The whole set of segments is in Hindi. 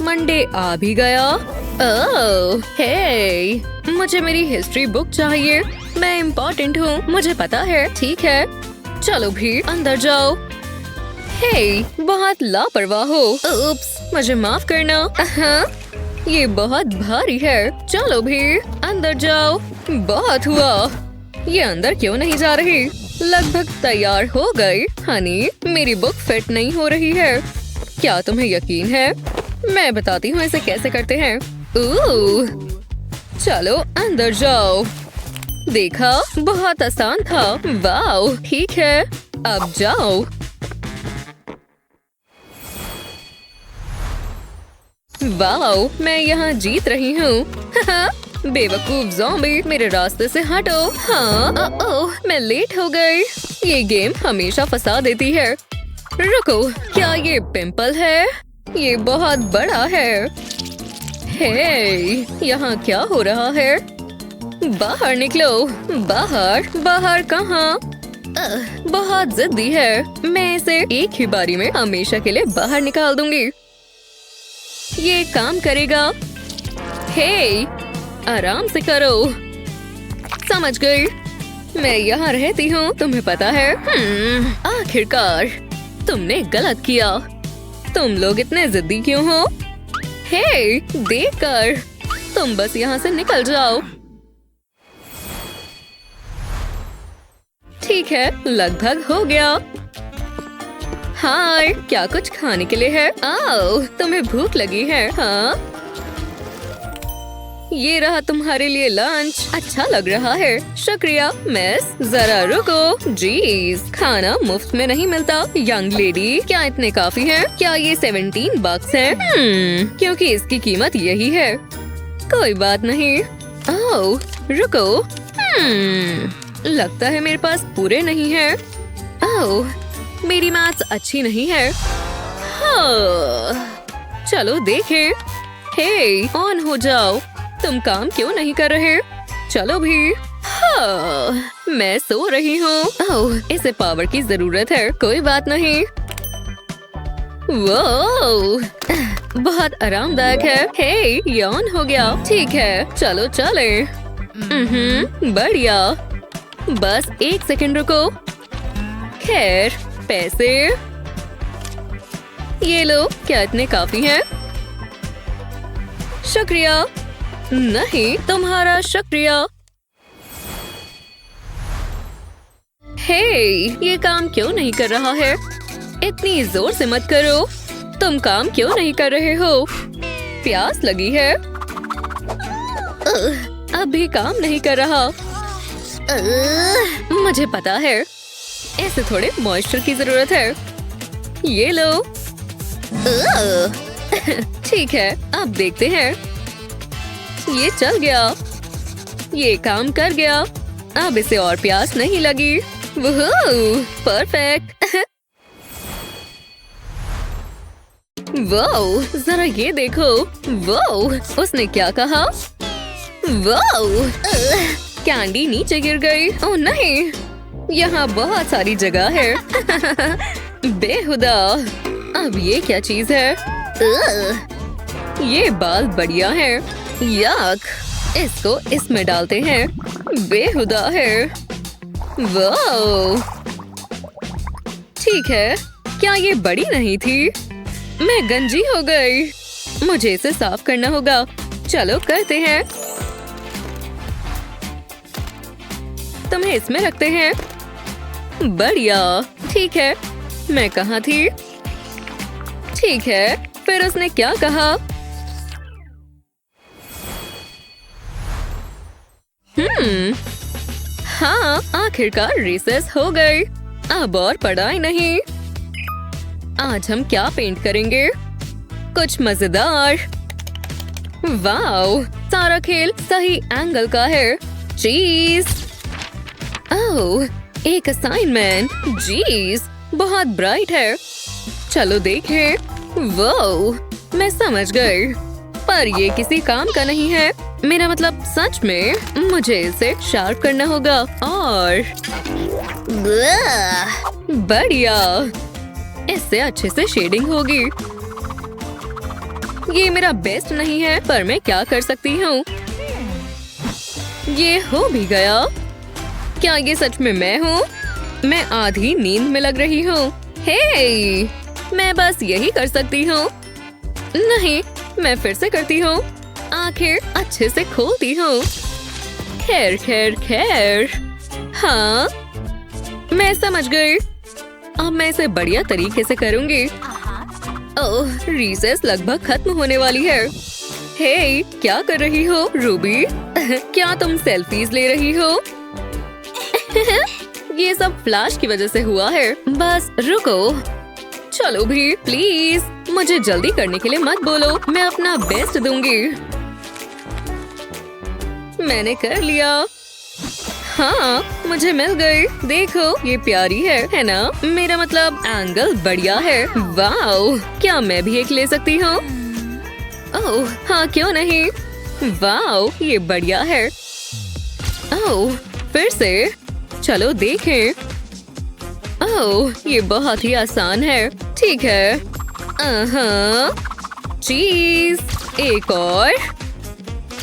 मंडे आ भी गया। ओह, हे, मुझे मेरी हिस्ट्री बुक चाहिए। मैं इम्पोर्टेंट हूँ, मुझे पता है। ठीक है, चलो भी अंदर जाओ। हे, बहुत लापरवाह हो। उप्स, मुझे माफ करना। ये बहुत भारी है। चलो भी अंदर जाओ। बहुत हुआ। ये अंदर क्यों नहीं जा रही? लगभग तैयार हो गई। हनी, मेरी बुक फिट नहीं हो रही है। क्या तुम्हें यकीन है? मैं बताती हूँ इसे कैसे करते हैं। चलो अंदर जाओ। देखा, बहुत आसान था। वाओ, ठीक है, अब जाओ। वाओ, मैं यहाँ जीत रही हूँ। बेवकूफ ज़ॉम्बी, मेरे रास्ते से हटो। हाँ, ओह, मैं लेट हो गई। ये गेम हमेशा फंसा देती है। रुको, क्या ये पिंपल है? ये बहुत बड़ा है। हे, यहाँ क्या हो रहा है? बाहर निकलो। बाहर? बाहर कहाँ? बहुत जिद्दी है। मैं इसे एक ही बारी में हमेशा के लिए बाहर निकाल दूंगी। ये काम करेगा। हे, आराम से करो। समझ गई। मैं यहाँ रहती हूँ, तुम्हें पता है। आखिरकार तुमने गलत किया। तुम लोग इतने जिद्दी क्यों हो? हे, देखकर तुम बस यहाँ से निकल जाओ। ठीक है, लगभग हो गया। हाय, क्या कुछ खाने के लिए है? आओ, तुम्हें भूख लगी है? हाँ, ये रहा तुम्हारे लिए लंच। अच्छा लग रहा है। शुक्रिया मिस। जरा रुको। जीज, खाना मुफ्त में नहीं मिलता। यंग लेडी, क्या इतने काफी हैं? क्या ये 17 बक्स है? क्योंकि इसकी कीमत यही है। कोई बात नहीं। ओह, रुको। लगता है मेरे पास पूरे नहीं है। ओह, मेरी मैथ्स अच्छी नहीं है। हाँ, चलो देखें। हे, ऑन हो जाओ। तुम काम क्यों नहीं कर रहे? चलो भी। हाँ, मैं सो रही हूँ। ओह, इसे पावर की जरूरत है। कोई बात नहीं। वो बहुत आरामदायक है। हे, ये ऑन हो गया। ठीक है, चलो चले। बढ़िया। बस 1 सेकंड रुको। खैर, पैसे ये लो। क्या इतने काफी हैं? शुक्रिया। नहीं, तुम्हारा शुक्रिया। हे, ये काम क्यों नहीं कर रहा है? इतनी जोर से मत करो। तुम काम क्यों नहीं कर रहे हो? प्यास लगी है। अब भी काम नहीं कर रहा। मुझे पता है, ऐसे थोड़े मॉइस्चर की जरूरत है। ये लो। ठीक है, अब देखते हैं। ये चल गया। ये काम कर गया। अब इसे और प्यास नहीं लगी। वूहू, परफेक्ट। वाओ, जरा ये देखो। वाओ, उसने क्या कहा? वाओ, कैंडी नीचे गिर गई। ओह नहीं, यहाँ बहुत सारी जगह है। बेहुदा। अब ये क्या चीज है? ये बाल बढ़िया है। यक, इसको इसमें डालते हैं। बेहुदा है। वाओ, ठीक है। क्या ये बड़ी नहीं थी? मैं गंजी हो गई। मुझे इसे साफ करना होगा। चलो करते हैं। तुम्हें इसमें रखते हैं। बढ़िया। ठीक है, मैं कहाँ थी? ठीक है, फिर उसने क्या कहा? हाँ, आखिरकार रिसेस हो गई। अब और पढ़ाई नहीं। आज हम क्या पेंट करेंगे? कुछ मजेदार। वाओ, सारा खेल सही एंगल का है। चीज। ओह, एक असाइनमेंट। जीज, बहुत ब्राइट है। चलो देखें। वाओ, मैं समझ गई। पर ये किसी काम का नहीं है। मेरा मतलब सच में। मुझे इसे शार्प करना होगा। और बढ़िया, इससे अच्छे से शेडिंग होगी। ये मेरा बेस्ट नहीं है, पर मैं क्या कर सकती हूँ। ये हो भी गया। क्या ये सच में मैं हूँ? मैं आधी नींद में लग रही हूँ। हे, मैं बस यही कर सकती हूँ। नहीं, मैं फिर से करती हूँ। आखिर अच्छे से खोलती हूँ। खैर खैर खैर। हाँ, मैं समझ गई। अब मैं इसे बढ़िया तरीके से करूँगी। ओह, रिसेस लगभग खत्म होने वाली है। हे, क्या कर रही हो रूबी? क्या तुम सेल्फीज ले रही हो? ये सब फ्लैश की वजह से हुआ है। बस रुको। चलो भी प्लीज, मुझे जल्दी करने के लिए मत बोलो। मैं अपना बेस्ट दूंगी। मैंने कर लिया। हाँ, मुझे मिल गई। देखो, ये प्यारी है ना? मेरा मतलब एंगल बढ़िया है। वाओ, क्या मैं भी एक ले सकती हूँ? ओह, हाँ, क्यों नहीं? वाओ, ये बढ़िया है। ओह, फिर से। चलो देखें। ओह, ये बहुत ही आसान है। ठीक है। चीज, एक और।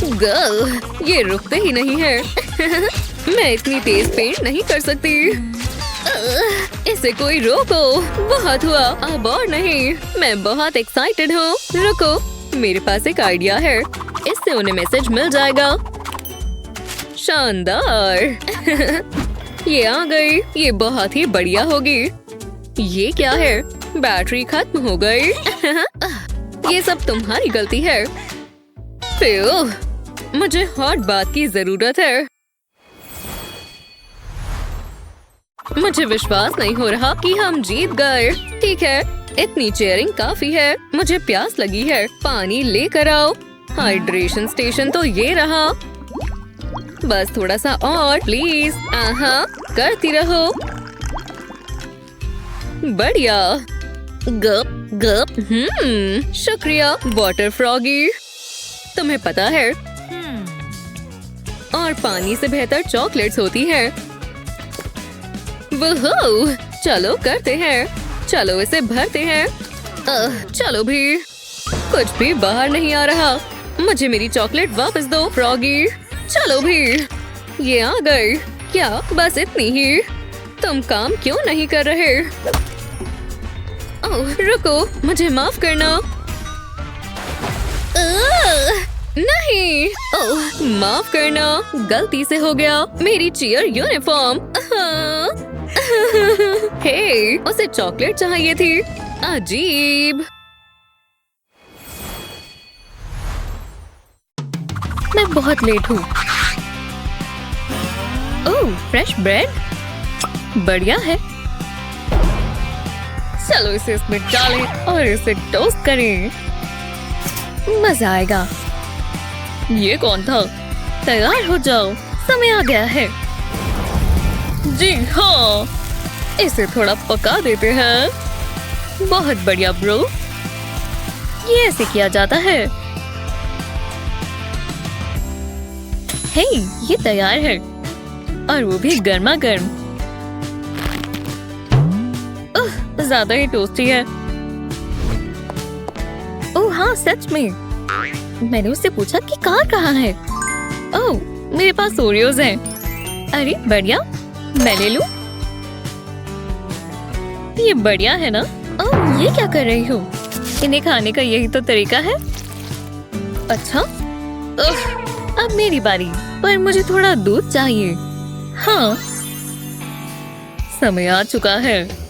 गर्ल, ये रुकते ही नहीं है। मैं इतनी तेज पेंट नहीं कर सकती। इसे कोई रोको। बहुत हुआ, अब और नहीं। मैं बहुत एक्साइटेड हूँ। रुको, मेरे पास एक आइडिया है। इससे उन्हें मैसेज मिल जाएगा। शानदार। ये आ गई। ये बहुत ही बढ़िया होगी। ये क्या है? बैटरी खत्म हो गई। ये सब तुम्हारी गलती है। फिर मुझे हॉट बात की जरूरत है। मुझे विश्वास नहीं हो रहा कि हम जीत गए। ठीक है, इतनी चेयरिंग काफी है। मुझे प्यास लगी है। पानी लेकर आओ। हाइड्रेशन स्टेशन तो ये रहा। बस थोड़ा सा और प्लीज। करती रहो। बढ़िया। गप गप। शुक्रिया वाटर फ्रॉगी। तुम्हें पता है, और पानी से बेहतर चॉकलेट्स होती है। वोहो, चलो करते हैं। चलो इसे भरते हैं। चलो भी। कुछ भी बाहर नहीं आ रहा। मुझे मेरी चॉकलेट वापस दो फ्रॉगी। चलो भी। ये आ गई। क्या बस इतनी ही? तुम काम क्यों नहीं कर रहे? ओह, रुको, मुझे माफ करना। नहीं। ओह, माफ करना, गलती से हो गया। मेरी चीयर यूनिफॉर्म। हे, उसे चॉकलेट चाहिए थी। अजीब। मैं बहुत लेट हूँ। ओह, फ्रेश ब्रेड। बढ़िया है। चलो इसे इसमें डालें और इसे टोस्ट करें। मजा आएगा। ये कौन था? तैयार हो जाओ, समय आ गया है। जी हाँ, इसे थोड़ा पका देते हैं। बहुत बढ़िया ब्रो। ये ऐसे किया जाता है। हे, ये तैयार है, और वो भी गर्मा गर्म। ज्यादा ही टोस्टी है। ओह हाँ, सच में। मैंने उससे पूछा कि कार कहाँ है। ओह, मेरे पास ओरियोज हैं। अरे बढ़िया, मैं ले लूं। ये बढ़िया है ना? ओह, ये क्या कर रही हो? इन्हें खाने का यही तो तरीका है। अच्छा, अब मेरी बारी, पर मुझे थोड़ा दूध चाहिए। हाँ, समय आ चुका है।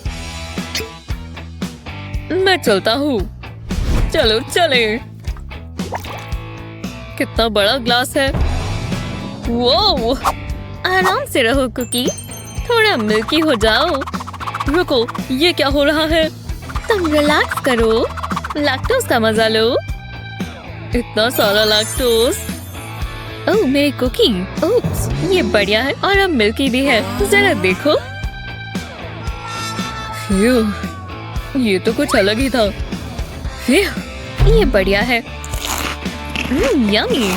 मैं चलता हूँ। चलो चले। कितना बड़ा ग्लास है। वो आराम से रहो कुकी, थोड़ा मिल्की हो जाओ। रुको, ये क्या हो रहा है? तुम रिलैक्स करो, लैक्टोज का मजा लो। इतना सारा लैक्टोज। ओह मेरी कुकी। ओप्स, ये बढ़िया है, और अब मिल्की भी है। जरा देखो। ये तो कुछ अलग ही था। ये बढ़िया है। यम्मी।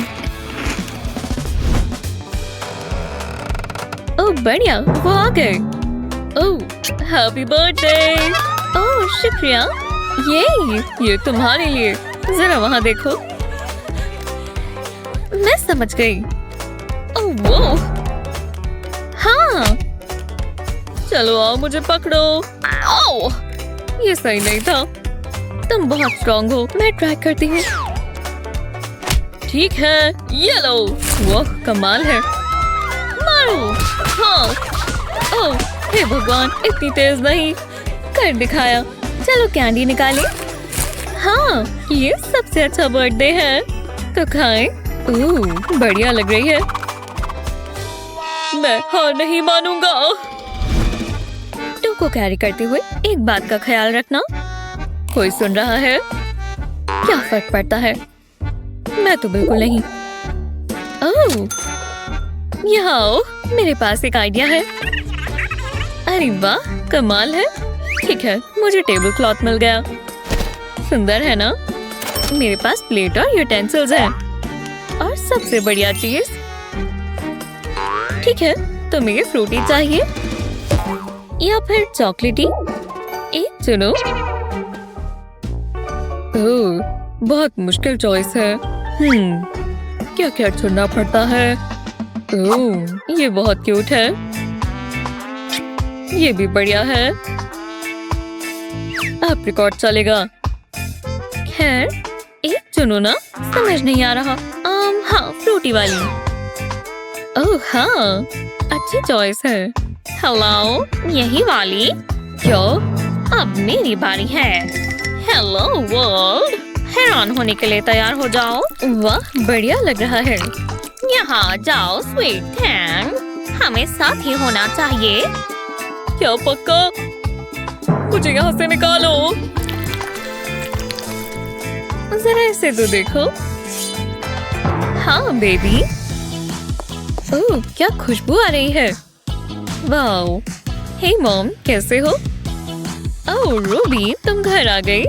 ओह बढ़िया, वो आ गए। ओह हैप्पी बर्थडे। ओह शुक्रिया। ये तुम्हारे लिए। जरा वहाँ देखो। मैं समझ गई। ओह वो, हाँ, चलो आओ मुझे पकड़ो। ओह, ये सही नहीं था। तुम बहुत स्ट्रॉन्ग हो। मैं ट्राई करती हूँ। ठीक है, ये लो। वाह, कमाल है। मारो। हाँ। ओह, हे भगवान, इतनी तेज नहीं। कर दिखाया। चलो कैंडी निकालें। हाँ, ये सबसे अच्छा बर्थडे है, तो खाएं। ओह, बढ़िया लग रही है। मैं हार नहीं मानूंगा। टू को कैरी करते हुए एक बात का ख्याल रखना, कोई सुन रहा है? क्या फर्क पड़ता है? मैं तो बिल्कुल नहीं। ओह, यहाँ आओ, मेरे पास एक आइडिया है। अरे वाह, कमाल है। ठीक है, मुझे टेबल क्लॉथ मिल गया। सुंदर है ना? मेरे पास प्लेट और यूटेंसिल्स हैं। और सबसे बढ़िया चीज, ठीक है, तुम्हें ये फ्रूटी चाहिए या फिर चॉकलेटी? एक चुनो। ओह, बहुत मुश्किल चॉइस है। क्या क्या चुनना पड़ता है? ओह, ये बहुत क्यूट है। ये भी बढ़िया है। एप्रिकॉट चलेगा। खैर, एक चुनो ना। समझ नहीं आ रहा। हाँ, फ्रूटी वाली। ओह हाँ, अच्छी चॉइस है। हेलो, यही वाली? क्यों? अब मेरी बारी है। हेलो वर्ल्ड, हैरान होने के लिए तैयार हो जाओ। वाह, बढ़िया लग रहा है। यहाँ जाओ स्वीट थैंक, हमें साथ ही होना चाहिए। क्या पक्का? मुझे यहाँ से निकालो। जरा इसे तो देखो। हाँ बेबी। ओह, क्या खुशबू आ रही है। वाओ। हे मॉम, कैसे हो? ओह रूबी, तुम घर आ गई।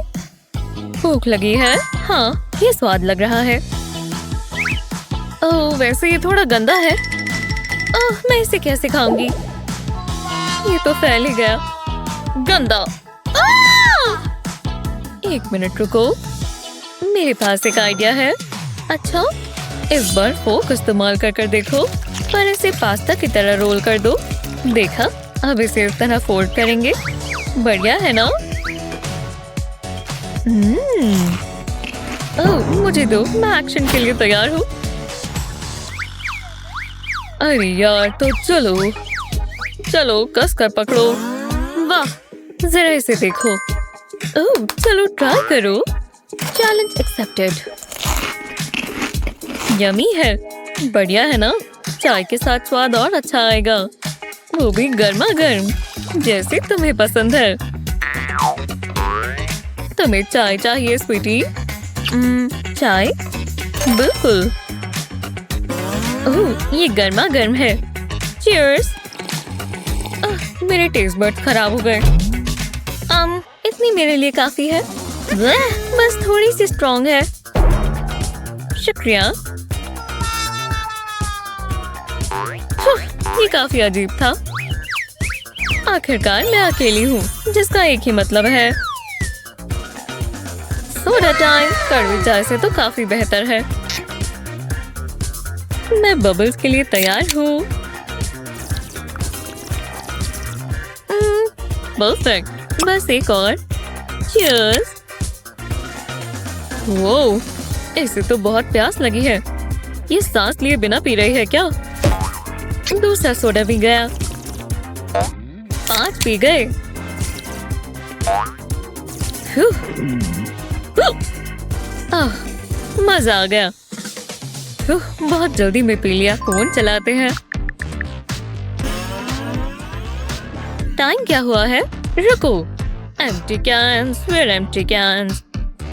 भूख लगी है? हाँ, ये स्वाद लग रहा है। ओह, वैसे ये थोड़ा गंदा है। ओह, मैं इसे कैसे खाऊंगी? ये तो फैल ही गया। गंदा। एक मिनट रुको, मेरे पास एक आइडिया है। अच्छा, इस बार फोक इस्तेमाल कर देखो, पर इसे पास्ता की तरह रोल कर दो। देखा, अब इसे इस तरह फोल्ड करेंगे। बढ़िया है ना? ओह, मुझे दो, मैं एक्शन के लिए तैयार हूँ। अरे यार, तो चलो चलो, कस कर पकड़ो। वाह, जरा इसे देखो। ओह, चलो ट्राई करो। Challenge accepted. यमी है। बढ़िया है ना? चाय के साथ स्वाद और अच्छा आएगा, वो भी गर्मा गर्म, जैसे तुम्हें पसंद है। तुम्हें चाय चाहिए स्वीटी? चाय? बिल्कुल। ओह, ये गर्मा गर्म है। चीयर्स। मेरे टेस्ट बड्स खराब हो गए। इतनी मेरे लिए काफी है। बस थोड़ी सी स्ट्रॉन्ग है। शुक्रिया। ये काफी अजीब था। आखिरकार मैं अकेली हूँ, जिसका एक ही मतलब है। Soda time. कड़वी चाय से तो काफी बेहतर है। मैं बबल्स के लिए तैयार हूँ। परफेक्ट। बस एक और। चीयर्स। वो, इसे तो बहुत प्यास लगी है। ये सांस लिए बिना पी रही है क्या? दूसरा सोडा भी गया। 5 पी गए। मजा आ गया। बहुत जल्दी में पी लिया। फोन चलाते हैं। टाइम क्या हुआ है? रुको। Empty cans, we're empty cans.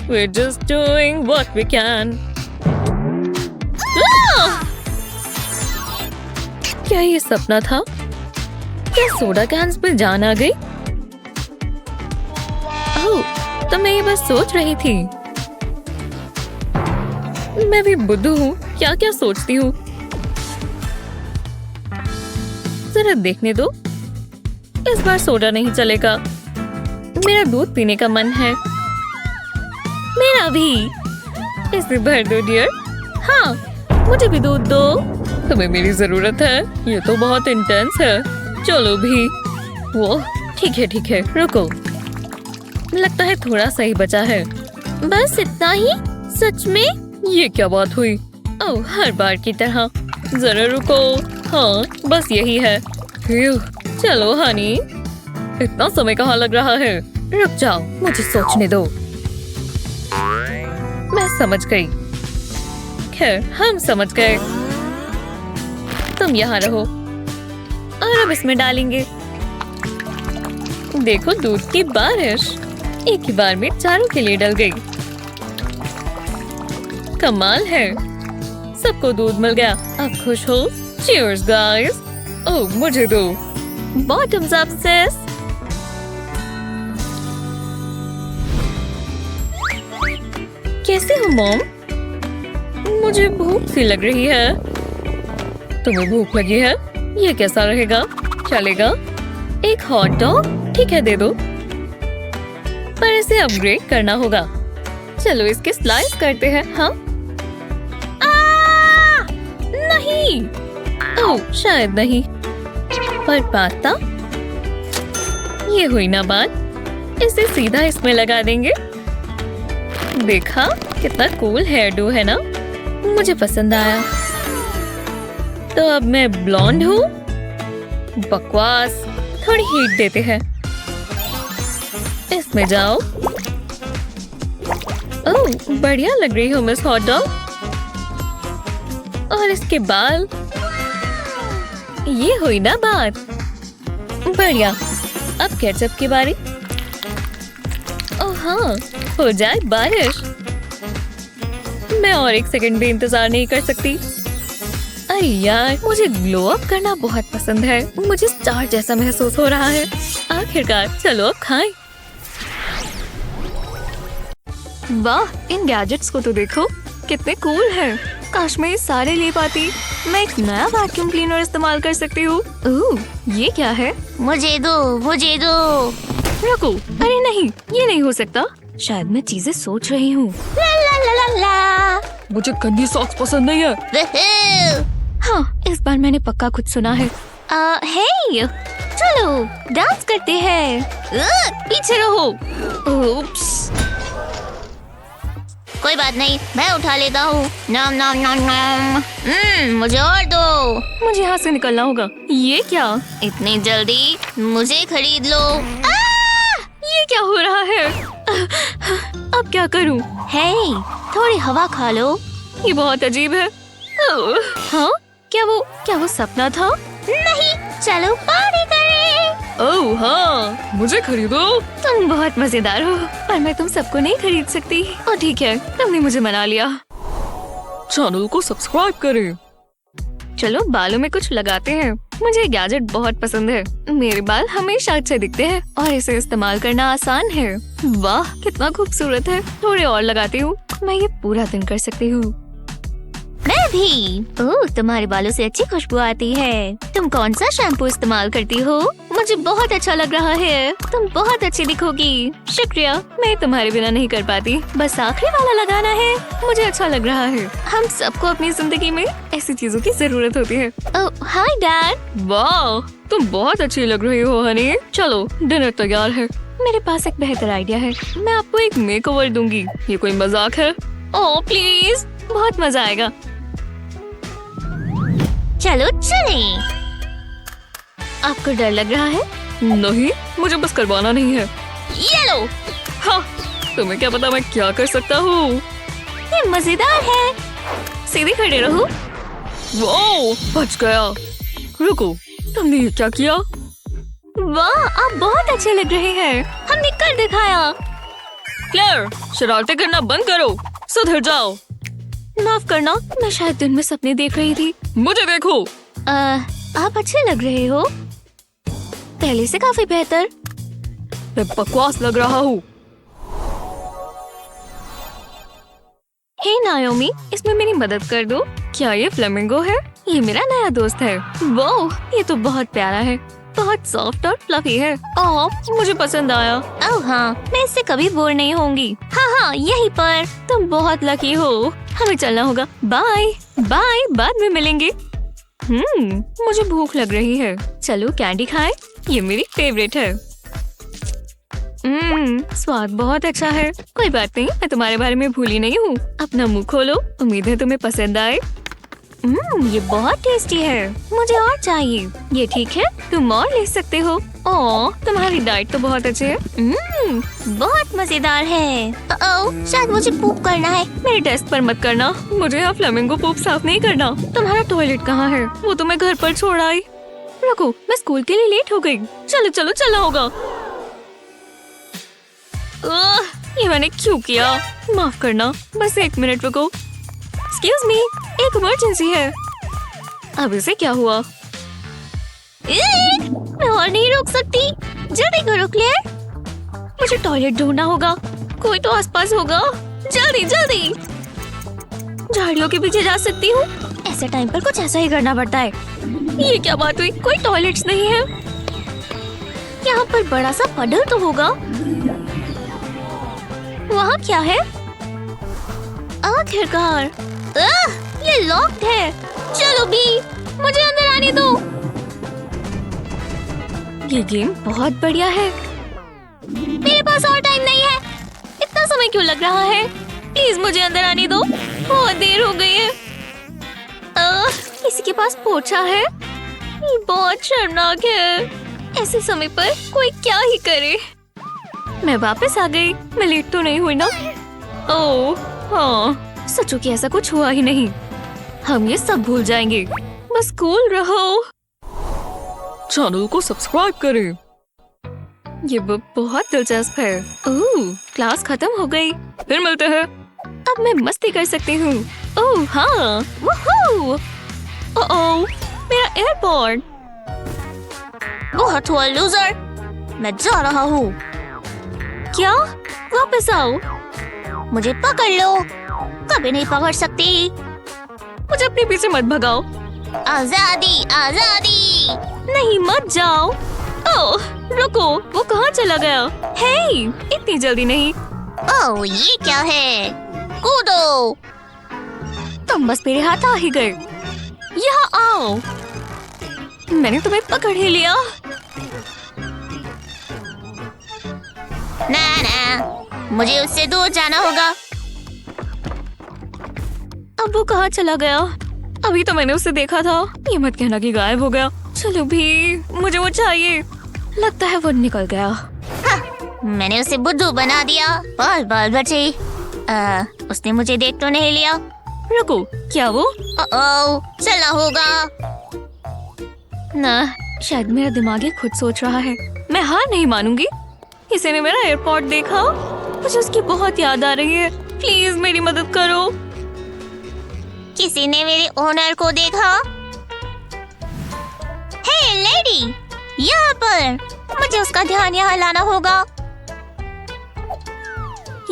We're just doing what we can. क्या ये सपना था? क्या सोडा कैंस में जान आ गई? ओह, तो मैं ये बस सोच रही थी। मैं भी बुद्धू हूँ, क्या क्या सोचती हूँ। जरा देखने दो। इस बार सोडा नहीं चलेगा। मेरा दूध पीने का मन है। मेरा भी। इसे भर दो डियर। हाँ, मुझे भी दूध दो। तुम्हें मेरी जरूरत है, ये तो बहुत इंटेंस है। चलो भी। वो ठीक है, रुको। लगता है थोड़ा सही बचा है। बस इतना ही? सच में? ये क्या बात हुई? ओह, हर बार की तरह। जरा रुको। हाँ, बस यही है। चलो हनी, इतना समय कहाँ लग रहा है? रुक जाओ, मुझे सोचने दो। मैं समझ गई। खैर, हम समझ गए। तुम यहाँ रहो और अब इसमें डालेंगे। देखो, दूध की बारिश एक ही बार में चारों के लिए डल गई। कमाल है, सबको दूध मिल गया। अब खुश हो? Cheers guys. ओह, मुझे दो। बॉटम्स अप सिस। कैसे हो मॉम? मुझे भूख सी लग रही है। तुम्हें भूख लगी है? ये कैसा रहेगा? चलेगा? एक हॉट डॉग? ठीक है, दे दो। पर इसे अपग्रेड करना होगा। चलो इसके स्लाइस करते हैं। हाँ? नहीं। ओह, शायद नहीं। पर पास्ता? ये हुई ना बात। इसे सीधा इसमें लगा देंगे। देखा, कितना कूल हेयर डू है ना? मुझे पसंद आया। तो अब मैं ब्लॉन्ड हूँ? बकवास। थोड़ी हीट देते हैं। इसमें जाओ। ओह, बढ़िया लग रही हो मिस हॉट डॉग। और इसके बाल? ये हुई ना बात। बढ़िया। अब केचप की बारी। ओह हाँ, हो जाए बारिश। मैं और एक सेकंड भी इंतजार नहीं कर सकती। अरे यार, मुझे ग्लो अप करना बहुत पसंद है। मुझे स्टार जैसा महसूस हो रहा है। आखिरकार, चलो अब खाएं। वाह, इन गैजेट्स को तो देखो, कितने कूल हैं। काश मैं ये सारे ले पाती। मैं एक नया वैक्यूम क्लीनर इस्तेमाल कर सकती हूँ। ओह, ये क्या है? मुझे दो, मुझे दो। रुको, अरे नहीं, ये नहीं हो सकता। शायद मैं चीजें सोच रही हूँ। ला ला ला ला ला। मुझे गंदी सॉक्स पसंद नहीं है। वहू। हाँ, इस बार मैंने पक्का कुछ सुना है। हे, चलो डांस करते हैं। पीछे रहो। उप्स। कोई बात नहीं, मैं उठा लेता हूँ। नाम नाम नाम नाम। मुझे और दो। मुझे यहाँ से निकलना होगा। ये क्या? इतनी जल्दी? मुझे खरीद लो। ये क्या हो रहा है? अब क्या करूँ? हे, थोड़ी हवा खा लो। ये बहुत अजीब है। हाँ? क्या वो सपना था? नहीं, चलो पार्टी करें। ओह हाँ, मुझे खरीदो। तुम बहुत मजेदार हो, पर मैं तुम सबको नहीं खरीद सकती। और ठीक है, तुमने मुझे मना लिया। चैनल को सब्सक्राइब करें। चलो बालों में कुछ लगाते हैं। मुझे गैजेट बहुत पसंद है। मेरे बाल हमेशा अच्छे दिखते हैं और इसे इस्तेमाल करना आसान है। वाह, कितना खूबसूरत है। थोड़े और लगाती हूँ। मैं ये पूरा दिन कर सकती हूँ। मैं भी। ओह, तुम्हारे बालों से अच्छी खुशबू आती है। तुम कौन सा शैम्पू इस्तेमाल करती हो? मुझे बहुत अच्छा लग रहा है। तुम बहुत अच्छी दिखोगी। शुक्रिया। मैं तुम्हारे बिना नहीं कर पाती। बस आखिरी वाला लगाना है। मुझे अच्छा लग रहा है। हम सबको अपनी जिंदगी में ऐसी चीजों की जरूरत होती है। ओह, हाय डैड। वाह, तुम बहुत अच्छी लग रही हो हनी। चलो, डिनर तैयार है। मेरे पास एक बेहतर आइडिया है। मैं आपको एक मेकओवर दूंगी। ये कोई मजाक है? ओह प्लीज, बहुत मजा आएगा। चलो चलें। आपको डर लग रहा है? नहीं, मुझे बस करवाना नहीं है। ये लो। हाँ, तुम्हें क्या पता मैं क्या कर सकता हूँ। ये मजेदार है। सीधे खड़े रहो। वो बच गया। रुको, तुमने ये क्या किया? वाह, आप बहुत अच्छे लग रहे हैं। हमने कर दिखाया। क्लेयर, शरारतें करना बंद करो। सुधर जाओ। माफ करना, मैं शायद दिन में सपने देख रही थी। मुझे देखो। आप अच्छे लग रहे हो। पहले से काफी बेहतर। मैं बकवास लग रहा हूँ। हे नायोमी, इसमें मेरी मदद कर दो। क्या ये फ्लेमिंगो है? ये मेरा नया दोस्त है। वो, ये तो बहुत प्यारा है। बहुत सॉफ्ट और फ्लफी है। ओह, मुझे पसंद आया। ओह हाँ, मैं इससे कभी बोर नहीं होंगी। हाँ हाँ, यहीं पर। तुम बहुत लकी हो। हमें चलना होगा। बाय बाय, बाद में मिलेंगे। मुझे भूख लग रही है। चलो कैंडी खाएं, ये मेरी फेवरेट है। स्वाद बहुत अच्छा है। कोई बात नहीं, मैं तुम्हारे बारे में भूली नहीं हूँ। अपना मुंह खोलो, उम्मीद है तुम्हें पसंद आए। ये बहुत टेस्टी है, मुझे और चाहिए। ये ठीक है, तुम और ले सकते हो। ओह, तुम्हारी डाइट तो बहुत अच्छी है। बहुत मजेदार है। शायद मुझे पूप करना है। मेरे डेस्क पर मत करना, मुझे यहाँ फ्लेमिंगो पूप साफ नहीं करना। तुम्हारा टॉयलेट कहाँ है? वो तो मैं घर पर छोड़ आई। रुको, मैं स्कूल के लिए लेट हो गई। चलो चलो, चलना होगा। ये मैंने क्यों किया? माफ करना, बस 1 मिनट रुको। एक्सक्यूज मी, एक इमरजेंसी है। अब इसे क्या हुआ? मैं और नहीं रोक सकती। जल्दी करो क्लेयर, मुझे टॉयलेट ढूंढना होगा। कोई तो आसपास होगा। जल्दी जल्दी। झाड़ियों के पीछे जा सकती हूँ। ऐसे टाइम पर कुछ ऐसा ही करना पड़ता है। ये क्या बात हुई? कोई टॉयलेट्स नहीं है। यहाँ पर बड़ा सा पडल तो होगा। वहाँ क्या है? आखिरकार ये लॉक्ड है। चलो भी, मुझे अंदर आने दो। ये गेम बहुत बढ़िया है। मेरे पास और टाइम नहीं है। इतना समय क्यों लग रहा है? प्लीज मुझे अंदर आने दो, बहुत देर हो गई है। किसी के पास पोछा है? ये बहुत शर्मनाक है। ऐसे समय पर कोई क्या ही करे। मैं वापस आ गई। मैं लेट तो नहीं हुई ना? ओह हाँ, सचो कि ऐसा कुछ हुआ ही नहीं। हम ये सब भूल जाएंगे। बस कूल रहो। चैनल को सब्सक्राइब करें। ये बुक बहुत दिलचस्प है। ओह, क्लास खत्म हो गई। फिर मिलते हैं। अब मैं मस्ती कर सकती हूँ। ओह हाँ, वूहू। ओह, मेरा एयरपोर्ट। बहुत हुआ लूजर, मैं जा रहा हूँ। क्या? वापस आओ। मुझे पकड़ लो। कभी नहीं पकड़ सकती। मुझे अपने पीछे मत भगाओ। आजादी आजादी। नहीं, मत जाओ। ओह, रुको, वो कहाँ चला गया? हे, इतनी जल्दी नहीं। ओह, ये क्या है? कूदो। तुम बस मेरे हाथ आ ही गए। यहाँ आओ। मैंने तुम्हें पकड़ ही लिया। ना ना, मुझे उससे दूर जाना होगा। अब वो कहाँ चला गया? अभी तो मैंने उसे देखा था। ये मत कहना कि गायब हो गया। चलो भी, मुझे वो चाहिए। लगता है वो निकल गया। मैंने उसे बुद्धू बना दिया। बहुत बाल बची। उसने मुझे देख तो नहीं लिया। रुको, क्या वो? चलना होगा ना। शायद मेरा दिमाग ही खुद सोच रहा है। मैं हार नहीं मानूंगी। किसी ने मेरा एयरपोर्ट देखा। मुझे उसकी बहुत याद आ रही है। प्लीज मेरी मदद करो। किसी ने मेरे ओनर को देखा। हे लेडी, यहाँ पर। मुझे उसका ध्यान यहाँ लाना होगा।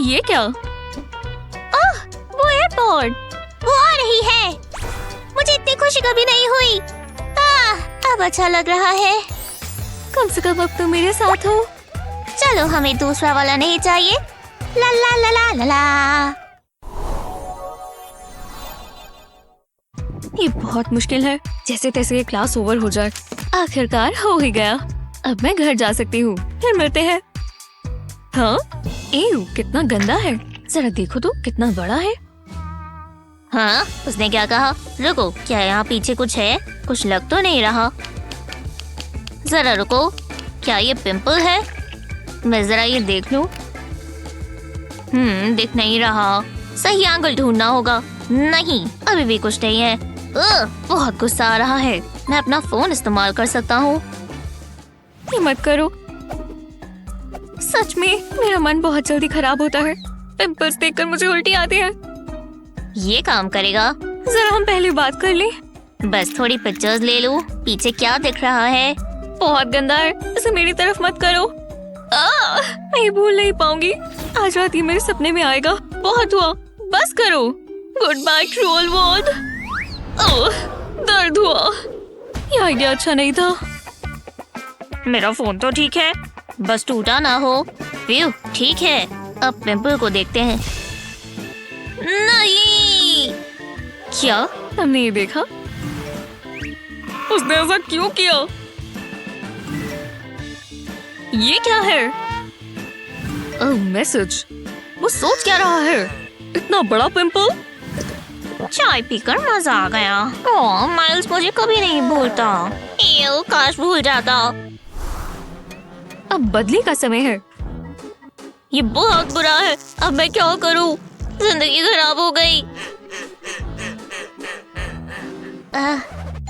ये क्या? वो एयरपोर्ट। वो आ रही है। मुझे इतनी खुशी कभी नहीं हुई। अब अच्छा लग रहा है। कम से कम अब तुम मेरे साथ हो। चलो, हमें दूसरा वाला नहीं चाहिए। ला ला ला ला ला ला। ये बहुत मुश्किल है। जैसे तैसे ये क्लास ओवर हो जाए। आखिरकार हो ही गया। अब मैं घर जा सकती हूँ। फिर मिलते हैं। हाँ, एव, कितना गंदा है। जरा देखो तो, कितना बड़ा है। हाँ, उसने क्या कहा? रुको, क्या यहाँ पीछे कुछ है? कुछ लग तो नहीं रहा। जरा रुको, क्या ये पिंपल है? मैं जरा ये देख लूं। दिख नहीं रहा। सही एंगल ढूंढना होगा। नहीं, अभी भी कुछ नहीं है। बहुत गुस्सा आ रहा है। मैं अपना फोन इस्तेमाल कर सकता हूँ। ये मत करो। सच में मेरा मन बहुत जल्दी खराब होता है। पिंपल्स देखकर मुझे उल्टी आती है। ये काम करेगा। जरा हम पहले बात कर लें। बस थोड़ी पिक्चर्स ले लूं। पीछे क्या दिख रहा है? बहुत गंदा है। इसे मेरी तरफ मत करो। मैं ये भूल नहीं पाऊंगी। आज रात ये मेरे सपने में आएगा। बहुत हुआ, बस करो। Goodbye cruel world. दर्द हुआ। ये आइडिया अच्छा नहीं था। मेरा फोन तो ठीक है, बस टूटा ना हो। व्यू ठीक है। अब पिंपल को देखते हैं। नहीं, क्या हमने ये देखा? उसने ऐसा क्यों किया? ये क्या है? ओह, मैसेज। वो सोच क्या रहा है? इतना बड़ा पिंपल? चाय पीकर मजा आ गया। ओह, माइल्स मुझे कभी नहीं भूलता। एव, काश भूल जाता। अब बदली का समय है। ये बहुत बुरा है। अब मैं क्या करूं? जिंदगी खराब हो गई।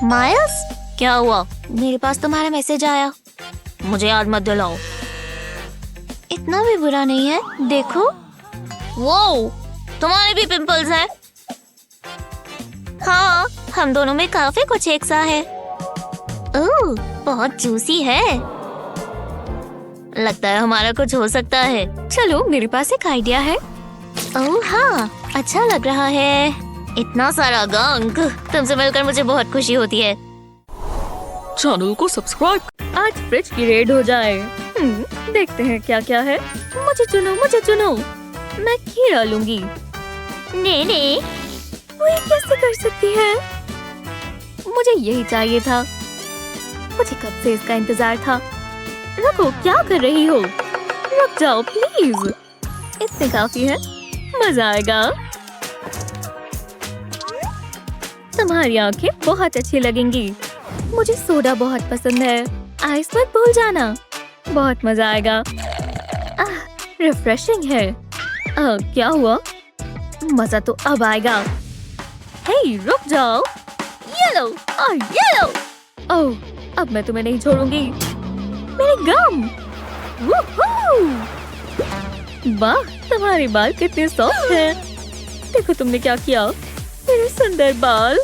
माइल्स, क्या हुआ? मेरे पास तुम्हारा मैसेज आया। मुझे याद मत दिलाओ। इतना भी बुरा नहीं है, देखो। वो तुम्हारे भी पिंपल्स हैं। हाँ, हम दोनों में काफी कुछ एक सा है। ओह, बहुत जूसी है। लगता है हमारा कुछ हो सकता है। चलो, मेरे पास एक आइडिया है। ओह हाँ, अच्छा लग रहा है। इतना सारा गंक। तुमसे मिलकर मुझे बहुत खुशी होती है। चैनल को सब्सक्राइब। आज फ्रिज की रेड हो जाए। देखते हैं क्या क्या है। मुझे चुनो, मुझे चुनो। मैं खीरा लूंगी। ने वो ये कैसे कर सकती है? मुझे यही चाहिए था। मुझे कब से इसका इंतजार था। रुको, क्या कर रही हो? रुक जाओ प्लीज। इससे काफी है, मजा आएगा। तुम्हारी आंखें बहुत अच्छी लगेंगी। मुझे सोडा बहुत पसंद है। आइस मत भूल जाना, बहुत मजा आएगा। रिफ्रेशिंग है। क्या हुआ? मजा तो अब आएगा। हे, रुक जाओ। ये लो, ये लो। ओह, अब मैं तुम्हें नहीं छोड़ूंगी। मेरे गम। वूहू! वाह, तुम्हारे बाल कितने सॉफ्ट हैं। देखो तुमने क्या किया। मेरे सुंदर बाल।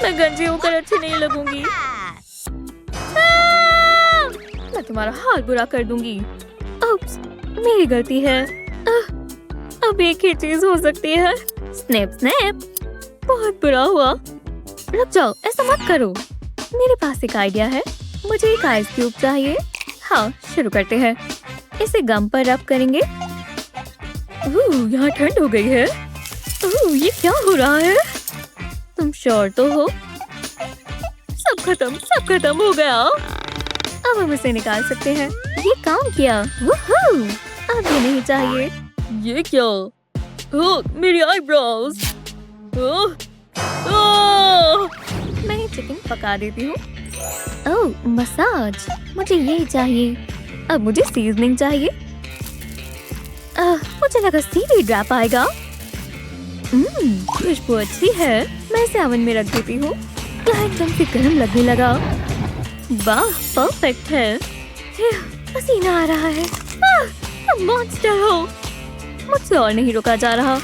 मैं गंजी होकर अच्छी नहीं लगूंगी। मैं तुम्हारा हाल बुरा कर दूंगी। उप्स, मेरी गलती है। अब एक ही चीज हो सकती है। Snap snap. बहुत बुरा हुआ। रुक जाओ, ऐसा मत करो। मेरे पास एक आइडिया है। मुझे एक आइस क्यूब चाहिए। हाँ, शुरू करते हैं। इसे गम पर रब करेंगे। यहाँ ठंड हो गई है। ये क्या हो रहा है? तुम श्योर तो हो? सब खत्म हो गया। अब हम इसे निकाल सकते हैं। ये काम किया। वूहू! अब ये नहीं चाहिए। ये क्या? मेरी आईब्रोज। मैं चिकन पका देती हूँ। ओह, मसाज। मुझे यही चाहिए। अब मुझे सीजनिंग चाहिए। मुझे लगा सीवीड रैप आएगा। खुशबू अच्छी है। मैं इसे ओवन में रख देती हूँ। यहाँ एकदम से गर्म लगने लगा। वाह, परफेक्ट है। पसीना आ रहा है। तुम मॉन्स्टर हो। मुझसे और नहीं रुका जा रहा।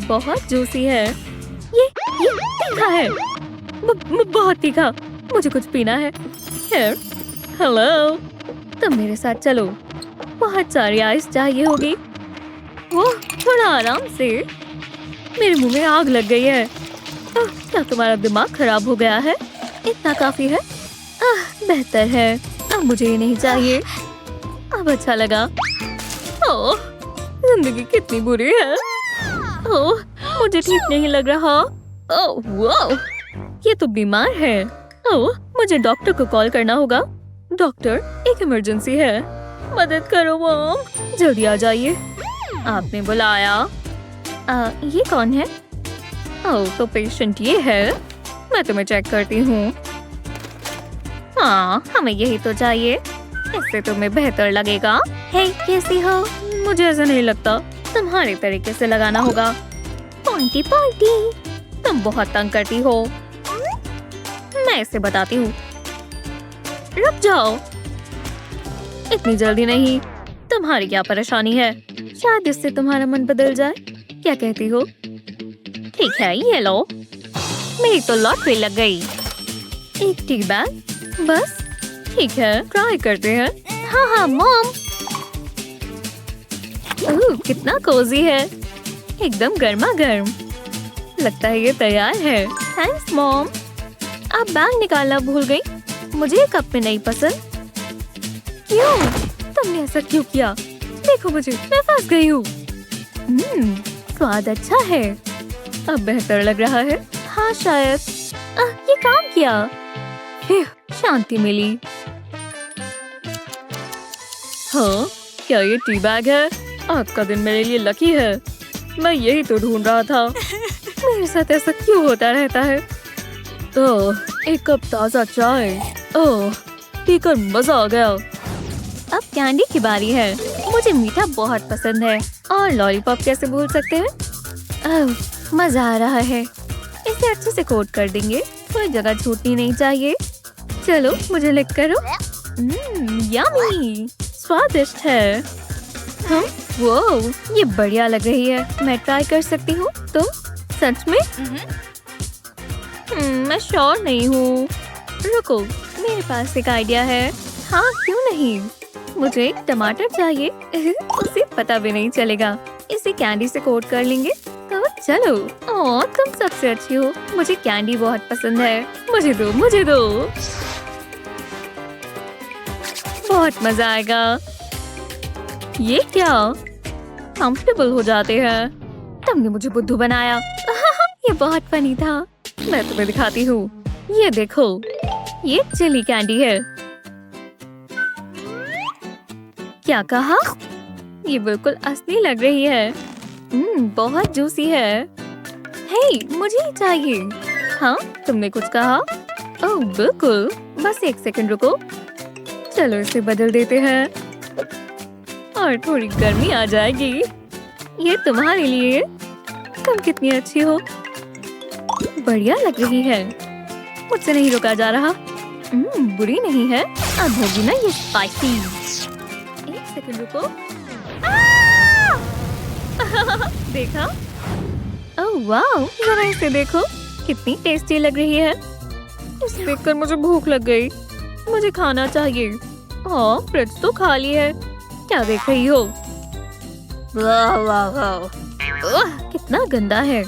बहुत जूसी है। ये तीखा है। बहुत तीखा। मुझे कुछ पीना है। हेलो, तुम मेरे साथ चलो। बहुत सारी आइस चाहिए होगी। वो थोड़ा आराम से। मेरे मुंह में आग लग गई है। क्या तुम्हारा दिमाग खराब हो गया है? इतना काफी है। बेहतर है। अब मुझे ये नहीं चाहिए। अब अच्छा लगा। ओह, जिंदगी कितनी बुरी है। ओह, मुझे ठीक नहीं लग रहा। ओह, वाह, ये तो बीमार है। ओह, मुझे डॉक्टर को कॉल करना होगा। डॉक्टर, एक इमरजेंसी है। मदद करो मॉम, जल्दी आ जाइए। आपने बुलाया। ये कौन है? ओह, तो पेशेंट ये है। मैं तुम्हें चेक करती हूँ। हाँ, हमें यही तो चाहिए। इससे तुम्हें बेहतर लगेगा। हे, कैसी हो? मुझे ऐसा नहीं लगता। तुम्हारे तरीके से लगाना होगा। Pointy pointy. तुम बहुत तंग करती हो। मैं इसे बताती हूँ। रुक जाओ, इतनी जल्दी नहीं। तुम्हारी क्या परेशानी है? शायद इससे तुम्हारा मन बदल जाए। क्या कहती हो? ठीक है, ये लो। मेरी तो लॉटरी लग गई। एक टी बैग बस। ठीक है, ट्राई करते हैं। हाँ, मॉम। कितना कोजी है। एकदम गर्मा गर्म। लगता है ये तैयार है। Thanks mom. आप बैग निकालना भूल गई। मुझे ये कप में नहीं पसंद। क्यों? तुमने ऐसा क्यों किया? देखो मुझे, मैं फंस गई हूँ। स्वाद अच्छा है। अब बेहतर लग रहा है। हाँ शायद। ये काम किया। शांति मिली। हाँ, क्या ये टी बैग है? आज का दिन मेरे लिए लकी है। मैं यही तो ढूंढ रहा था। मेरे साथ ऐसा क्यों होता रहता है? ओह, एक कप ताजा चाय। ओह, पीकर मजा आ गया। अब कैंडी की बारी है। मुझे मीठा बहुत पसंद है और लॉलीपॉप कैसे भूल सकते हैं? ओह, मजा आ रहा है। इसे अच्छे से कोट कर देंगे। कोई जगह छूटनी नहीं चाहिए। चलो मुझे लिख करो। यम्मी, स्वादिष्ट है। हाँ, वो ये बढ़िया लग रही है। मैं ट्राई कर सकती हूँ? तुम सच में? मैं श्योर नहीं हूँ। रुको, मेरे पास एक आइडिया है। हाँ, क्यों नहीं? मुझे एक टमाटर चाहिए। उसे पता भी नहीं चलेगा। इसे कैंडी से कोट कर लेंगे। तो चलो। ओह, तुम सबसे अच्छी हो। मुझे कैंडी बहुत पसंद है। मुझे दो, मुझे दो। बहुत मजा आएगा। ये क्या? कंफर्टेबल हो जाते हैं। तुमने मुझे बुद्धू बनाया। ये बहुत फनी था। मैं तुम्हें दिखाती हूँ। ये देखो, ये चिली कैंडी है। क्या कहा? ये बिल्कुल असली लग रही है। बहुत जूसी है। हे, मुझे ही चाहिए। हाँ, तुमने कुछ कहा? ओह, बिल्कुल। बस एक सेकंड रुको। चलो इसे बदल देते हैं और थोड़ी गर्मी आ जाएगी। ये तुम्हारे लिए। तुम कितनी अच्छी हो। बढ़िया लग रही है। मुझसे नहीं रुका जा रहा। बुरी नहीं है। अब होगी ना ये स्पाइसी। एक सेकंड रुको। देखा? ओह वाह, जरा इसे देखो। कितनी टेस्टी लग रही है। इसे देखकर मुझे भूख लग गई। मुझे खाना चाहिए। फ्रिज तो खाली है। क्या देख रही हो? वाह वाह वाह, कितना गंदा है।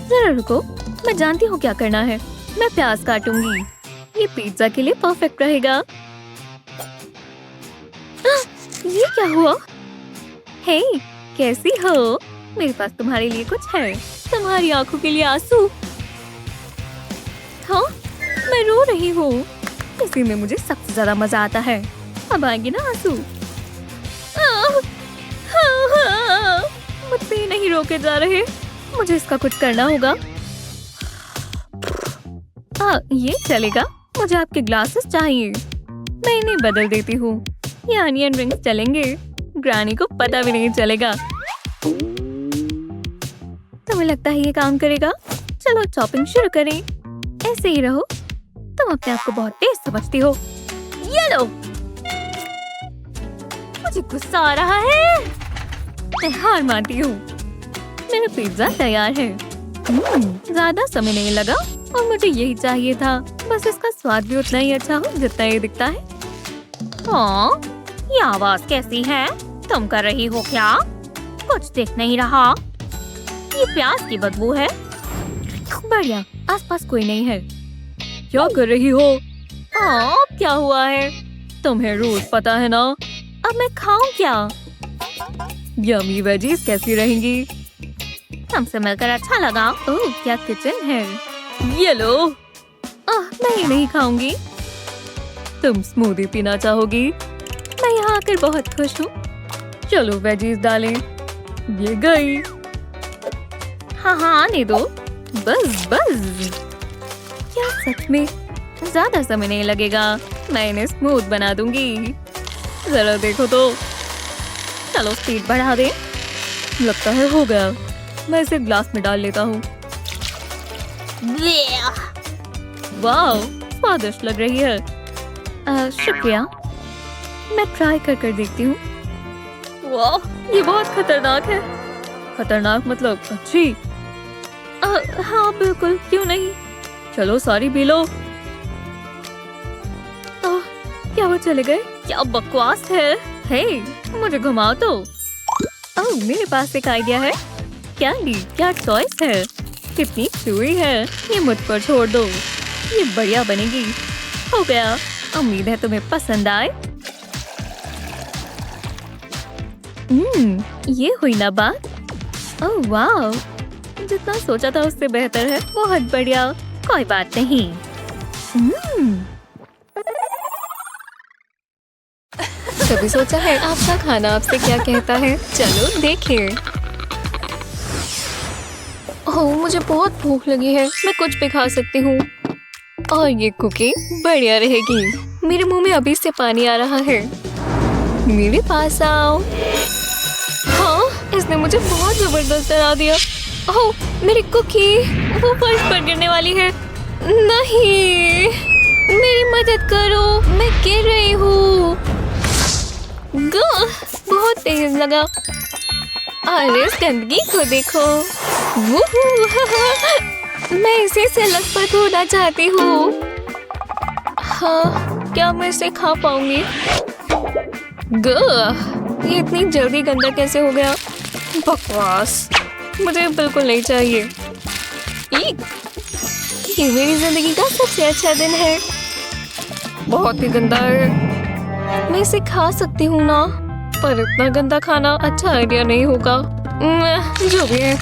जरा रुको, मैं जानती हूँ क्या करना है। मैं प्याज काटूंगी। ये पिज्जा के लिए परफेक्ट रहेगा। ये क्या हुआ? हे, कैसी हो? मेरे पास तुम्हारे लिए कुछ है। तुम्हारी आंखों के लिए आंसू। हाँ, मैं रो रही हूँ। इसी में मुझे सबसे ज्यादा मजा आता है। अब आएंगे ना आंसू। मुझसे ही नहीं रोके जा रहे। मुझे इसका कुछ करना होगा। ये चलेगा। मुझे आपके ग्लासेस चाहिए। मैं इन्हें बदल देती हूँ। ये अनियन रिंग्स चलेंगे। ग्रानी को पता भी नहीं चलेगा। तुम्हें लगता है ये काम करेगा? चलो चॉपिंग शुरू करें। ऐसे ही रहो। तुम अपने आप को बहुत तेज समझती हो। ये लो। मुझे गुस्सा आ रहा है। मैं हार मानती हूँ। मेरा पिज्जा तैयार है। ज्यादा समय नहीं लगा और मुझे यही चाहिए था। बस इसका स्वाद भी उतना ही अच्छा हो जितना ये दिखता है। हाँ, ये आवाज कैसी है? तुम कर रही हो क्या? कुछ दिख नहीं रहा। ये प्याज की बदबू है। बढ़िया, आसपास कोई नहीं है। क्या कर रही हो? क्या हुआ है? तुम्हें रोज पता है ना। अब मैं खाऊं क्या? यम्मी वेजीज कैसी रहेंगी? हमसे मिलकर अच्छा लगा। ओह, क्या किचन है। ये लो। मैं ये नहीं खाऊंगी। तुम स्मूदी पीना चाहोगी? मैं यहाँ आकर बहुत खुश हूँ। चलो वेजीज डालें। ये गई। हाँ, आने दो। बस बस। क्या सच में? ज्यादा समय नहीं लगेगा। मैं इन्हें स्मूथ बना दूंगी। जरा देखो तो। चलो स्पीड बढ़ा दे। लगता है हो गया। मैं इसे ग्लास में डाल लेता हूँ। वाह, स्वादिष्ट लग रही है। शुक्रिया। मैं ट्राई कर देखती हूँ। वाह, ये बहुत खतरनाक है। खतरनाक मतलब अच्छी? हाँ बिल्कुल, क्यों नहीं। चलो सारी पी लो। क्या वो चले गए? क्या बकवास है। हे, मुझे घुमाओ तो। मेरे पास एक आइडिया है। कैंडी, क्या चॉइस है। कितनी च्यूई है। ये मुझ पर छोड़ दो। ये बढ़िया बनेगी। हो गया। उम्मीद है तुम्हें पसंद आए। ये हुई ना बात। ओह वाह, जितना सोचा था उससे बेहतर है। बहुत बढ़िया, कोई बात नहीं। कभी सोचा है आपका खाना आपसे क्या कहता है? चलो देखें। ओह, मुझे बहुत भूख लगी है, मैं कुछ भी खा सकती हूँ। और ये कुकी बढ़िया रहेगी। मेरे मुंह में अभी से पानी आ रहा है। मेरे पास आओ। हाँ, इसने मुझे बहुत जबरदस्त डरा दिया। ओह, मेरी कुकी, वो फर्श पर गिरने वाली है। नहीं, मेरी मदद करो, मैं गिर रही हूँ। बहुत तेज लगा। अरे इस गंदगी को देखो। मैं इसे से अलग पर धोना चाहती हूँ। हाँ, क्या मैं इसे खा पाऊंगी? ये इतनी जल्दी गंदा कैसे हो गया? बकवास, मुझे बिल्कुल नहीं चाहिए। ये मेरी जिंदगी का सबसे अच्छा दिन है। बहुत ही गंदा है। मैं इसे खा सकती हूँ ना, पर इतना गंदा खाना अच्छा आइडिया नहीं होगा। जो भी है।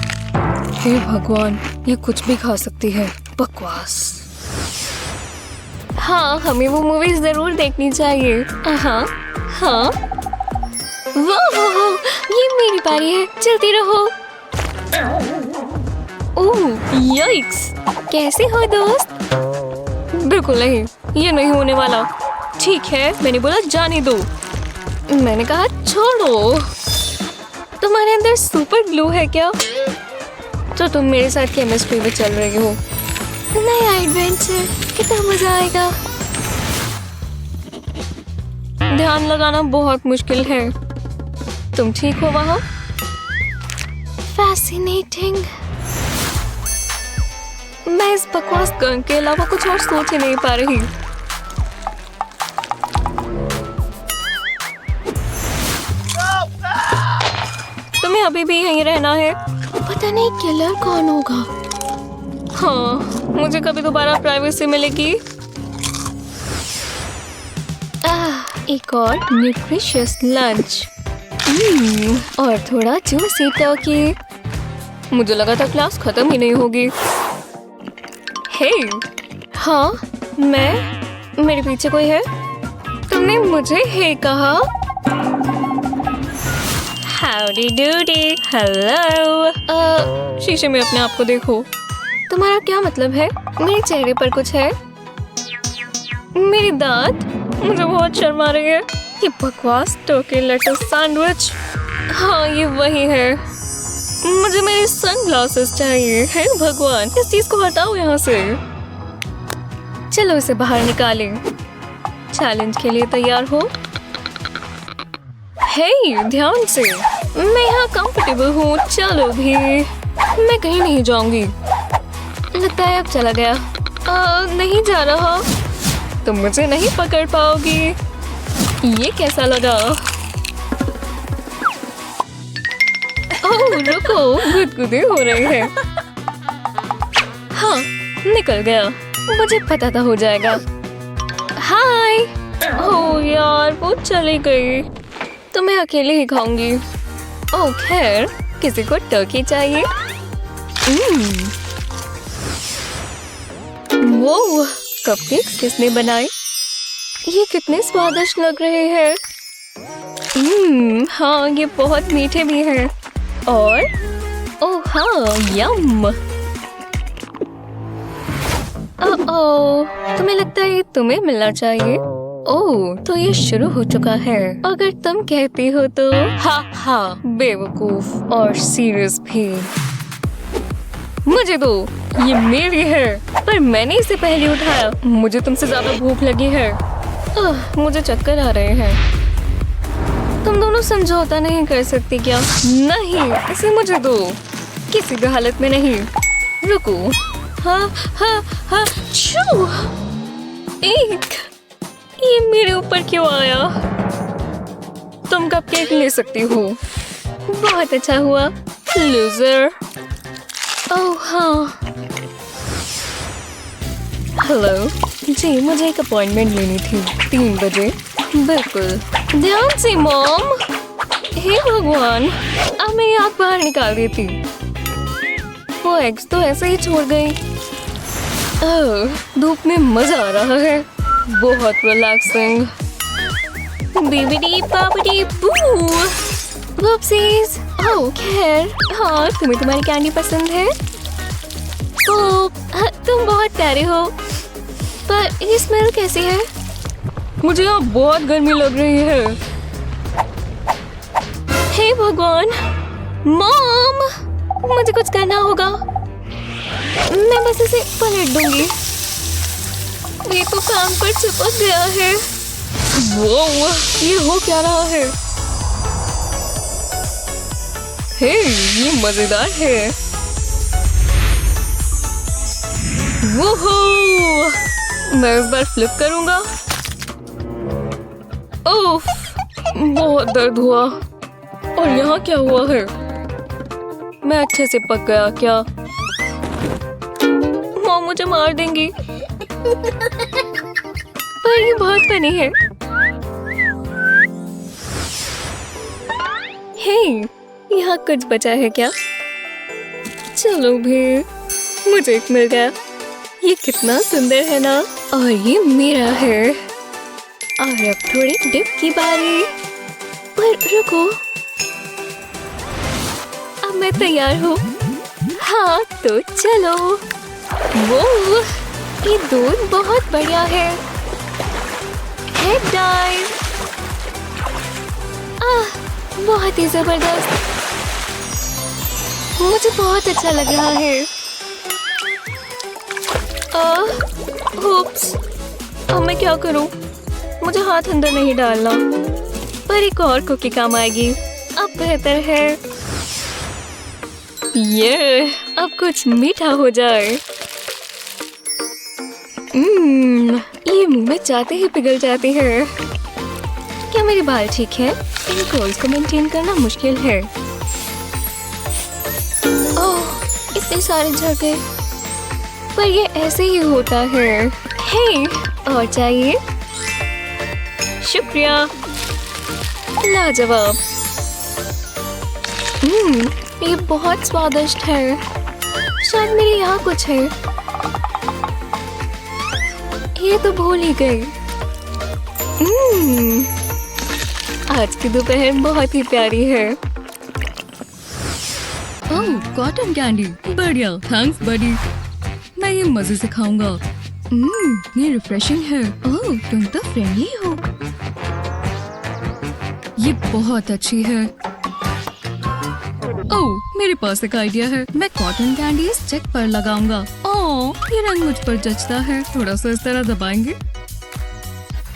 हे भगवान, ये कुछ भी खा सकती है। बकवास। हाँ, हमें वो मूवी जरूर देखनी चाहिए। हाँ हाँ। वाह, ये मेरी बारी है, चलती रहो। ओह याइक्स, कैसे हो दोस्त? बिल्कुल नहीं, ये नहीं होने वाला। ठीक है, मैंने बोला जाने दो। मैंने कहा छोड़ो। तुम्हारे अंदर सुपर ग्लू है क्या? तो तुम मेरे साथ केमिस्ट्री में चल रही हो। नया एडवेंचर, कितना मजा आएगा। ध्यान लगाना बहुत मुश्किल है। तुम ठीक हो वहाँ? फैसिनेटिंग। मैं इस बकवास गन के अलावा कुछ और सोच ही नहीं पा रही। तुम्हें अभी भी यहीं रहना है। पता नहीं किलर कौन होगा। हाँ, मुझे कभी दोबारा प्राइवेसी मिलेगी। एक और न्यूट्रिशियस लंच। और थोड़ा जूसी टर्की। मुझे लगा था क्लास खत्म ही नहीं होगी। हे, हाँ, मेरे पीछे कोई है? तुमने मुझे हे कहा? Howdy doody, hello। शीशे में अपने आप को देखो। तुम्हारा क्या मतलब है? मेरे चेहरे पर कुछ है? मेरी दांत, मुझे बहुत शर्म आ रही है। ये बकवास टर्की लेटस सैंडविच। हाँ, ये वही है। मुझे मेरे सनग्लासेस चाहिए। हे भगवान, इस चीज को हटाओ यहाँ से। चलो इसे बाहर निकालें। चैलेंज के लिए तैयार हो? हे, ध्यान से। मैं यहाँ कंफर्टेबल हूँ। चलो भी, मैं कहीं नहीं जाऊंगी। लगता है अब चला गया। नहीं जा रहा। तुम मुझे नहीं पकड़ पाओगी। ये कैसा लगा? ओह रुको, गुदगुदी हो रही है। हाँ, निकल गया। मुझे पता था हो जाएगा। हाय। ओह यार, वो चली गई। तो मैं अकेले ही खाऊंगी। ओह खैर, किसी को टर्की चाहिए? वो कपकेक्स किसने बनाए? ये कितने स्वादिष्ट लग रहे हैं। हाँ, ये बहुत मीठे भी हैं। और ओह हाँ, यम। तुम्हें लगता है तुम्हें मिलना चाहिए? ओह, तो ये शुरू हो चुका है। अगर तुम कहती हो तो। हाँ, बेवकूफ और सीरियस भी। मुझे दो, ये मेरी है। पर मैंने इसे पहले उठाया। मुझे तुमसे ज्यादा भूख लगी है। मुझे चक्कर आ रहे हैं। तुम दोनों समझौता नहीं कर सकती क्या? नहीं, इसे मुझे दो। किसी भी हालत में नहीं। रुको। हाँ, छू। एक, ये मेरे ऊपर क्यों आया? तुम कपकेक ले सकती हो। बहुत अच्छा हुआ, लूजर। ओह हाँ। हेलो जी, मुझे एक अपॉइंटमेंट लेनी थी 3 बजे। बिल्कुल, ध्यान से मॉम। हे भगवान, अब मैं ये आग बाहर निकाल देती। वो एग्स तो ऐसे ही छोड़ गई। धूप में मजा आ रहा है, बहुत रिलैक्सिंग। बिबिडी बाबिडी बू। वुप्सीज। ओह खैर, हाँ तुम्हें तुम्हारी कैंडी पसंद है? तुम बहुत प्यारे हो, पर ये स्मेल कैसी है? मुझे यहाँ बहुत गर्मी लग रही है। हे भगवान, मॉम, मुझे कुछ करना होगा। मैं बस इसे पलट दूंगी। ये तो काम पर चिपक गया है। वो ये हो क्या रहा है? हे, ये मजेदार है। वोहो, मैं इस बार फ्लिप करूंगा। ओफ, बहुत दर्द हुआ। और यहाँ क्या हुआ है? मैं अच्छे से पक गया क्या? मॉम मुझे मार देंगी। पर ये बहुत फनी है। हे, यहाँ कुछ बचा है क्या? चलो भी, मुझे एक मिल गया। ये कितना सुंदर है ना? और ये मेरा है। और अब थोड़ी डिप की बारी। पर रुको, अब मैं तैयार हूँ। हाँ तो चलो। वो ये दूध बहुत बढ़िया है। Head dive. बहुत ही जबरदस्त। मुझे बहुत अच्छा लग रहा है। हुप्स, अब मैं क्या करूं? मुझे हाथ अंदर नहीं डालना। पर एक और कुकी काम आएगी। अब बेहतर है। ये अब कुछ मीठा हो जाए। ये मुंह में जाते ही पिघल जाती है। क्या मेरे बाल ठीक है? इन कर्ल्स को मेंटेन करना मुश्किल है। ओह, इतने सारे झड़ गए। पर ये ऐसे ही होता है। हे, और चाहिए? शुक्रिया, लाजवाब। ये बहुत स्वादिष्ट है। शायद मेरे यहाँ कुछ है। ये तो भूल ही गई। आज की दोपहर बहुत ही प्यारी है। ओह, कॉटन कैंडी, बढ़िया, थैंक्स बडी। मैं ये मजे से खाऊंगा। ये रिफ्रेशिंग है। ओह, तुम तो फ्रेंडली हो। ये बहुत अच्छी है। ओह, मेरे पास एक आइडिया है। मैं कॉटन कैंडी इस चेक पर लगाऊंगा। ओह, ये रंग मुझ पर जचता है। थोड़ा सा इस तरह दबाएंगे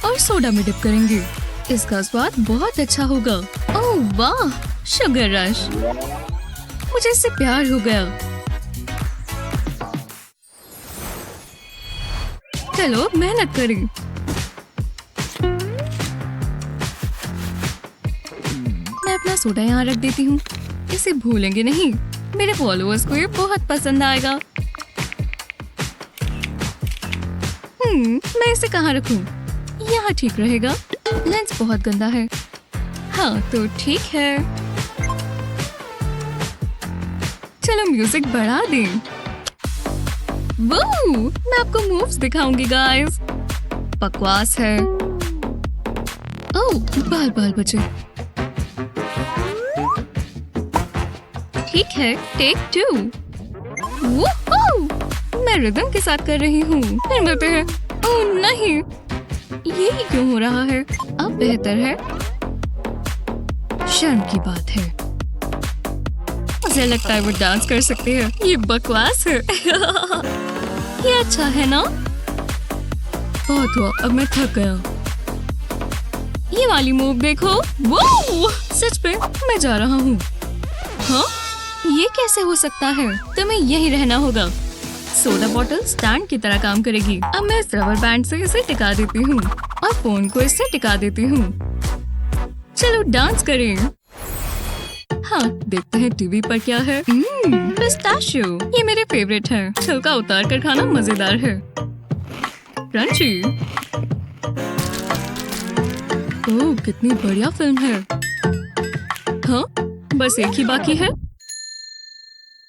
और सोडा में डिप करेंगे। इसका स्वाद बहुत अच्छा होगा। ओह वाह, शुगर रश। मुझे इससे प्यार हो गया। चलो मेहनत करें। मैं अपना सोडा यहाँ रख देती हूँ। इसे भूलेंगे नहीं। मेरे फॉलोअर्स को ये बहुत पसंद आएगा। मैं इसे कहाँ रखूं? यहाँ ठीक रहेगा। लेंस बहुत गंदा है। हाँ तो ठीक है। चलो म्यूजिक बढ़ा दें। वो, मैं आपको मूव्स दिखाऊंगी गाइस। बकवास है। ओह, बाल बाल बचे। ठीक है, टेक 2। मैं रिदम के साथ कर रही हूँ। फिर मिलते हैं। ओह नहीं, ये ही क्यों हो रहा है? अब बेहतर है। शर्म की बात है। मुझे लगता है वो डांस कर सकती है। ये बकवास है। ये अच्छा है ना? बहुत हुआ, अब मैं थक गया। ये वाली मूव देखो। वो सच पे मैं जा रहा हूँ। हाँ, ये कैसे हो सकता है? तुम्हें यही रहना होगा। सोडा बोतल स्टैंड की तरह काम करेगी। अब मैं इस रबर बैंड से इसे टिका देती हूँ और फोन को इससे टिका देती हूँ। चलो डांस करें। हाँ, देखते हैं टीवी पर क्या है। पिस्ताशियो, ये मेरे फेवरेट है। छिलका उतार कर खाना मजेदार है। क्रंची। ओह, कितनी बढ़िया फिल्म है। हाँ, बस एक ही बाकी है।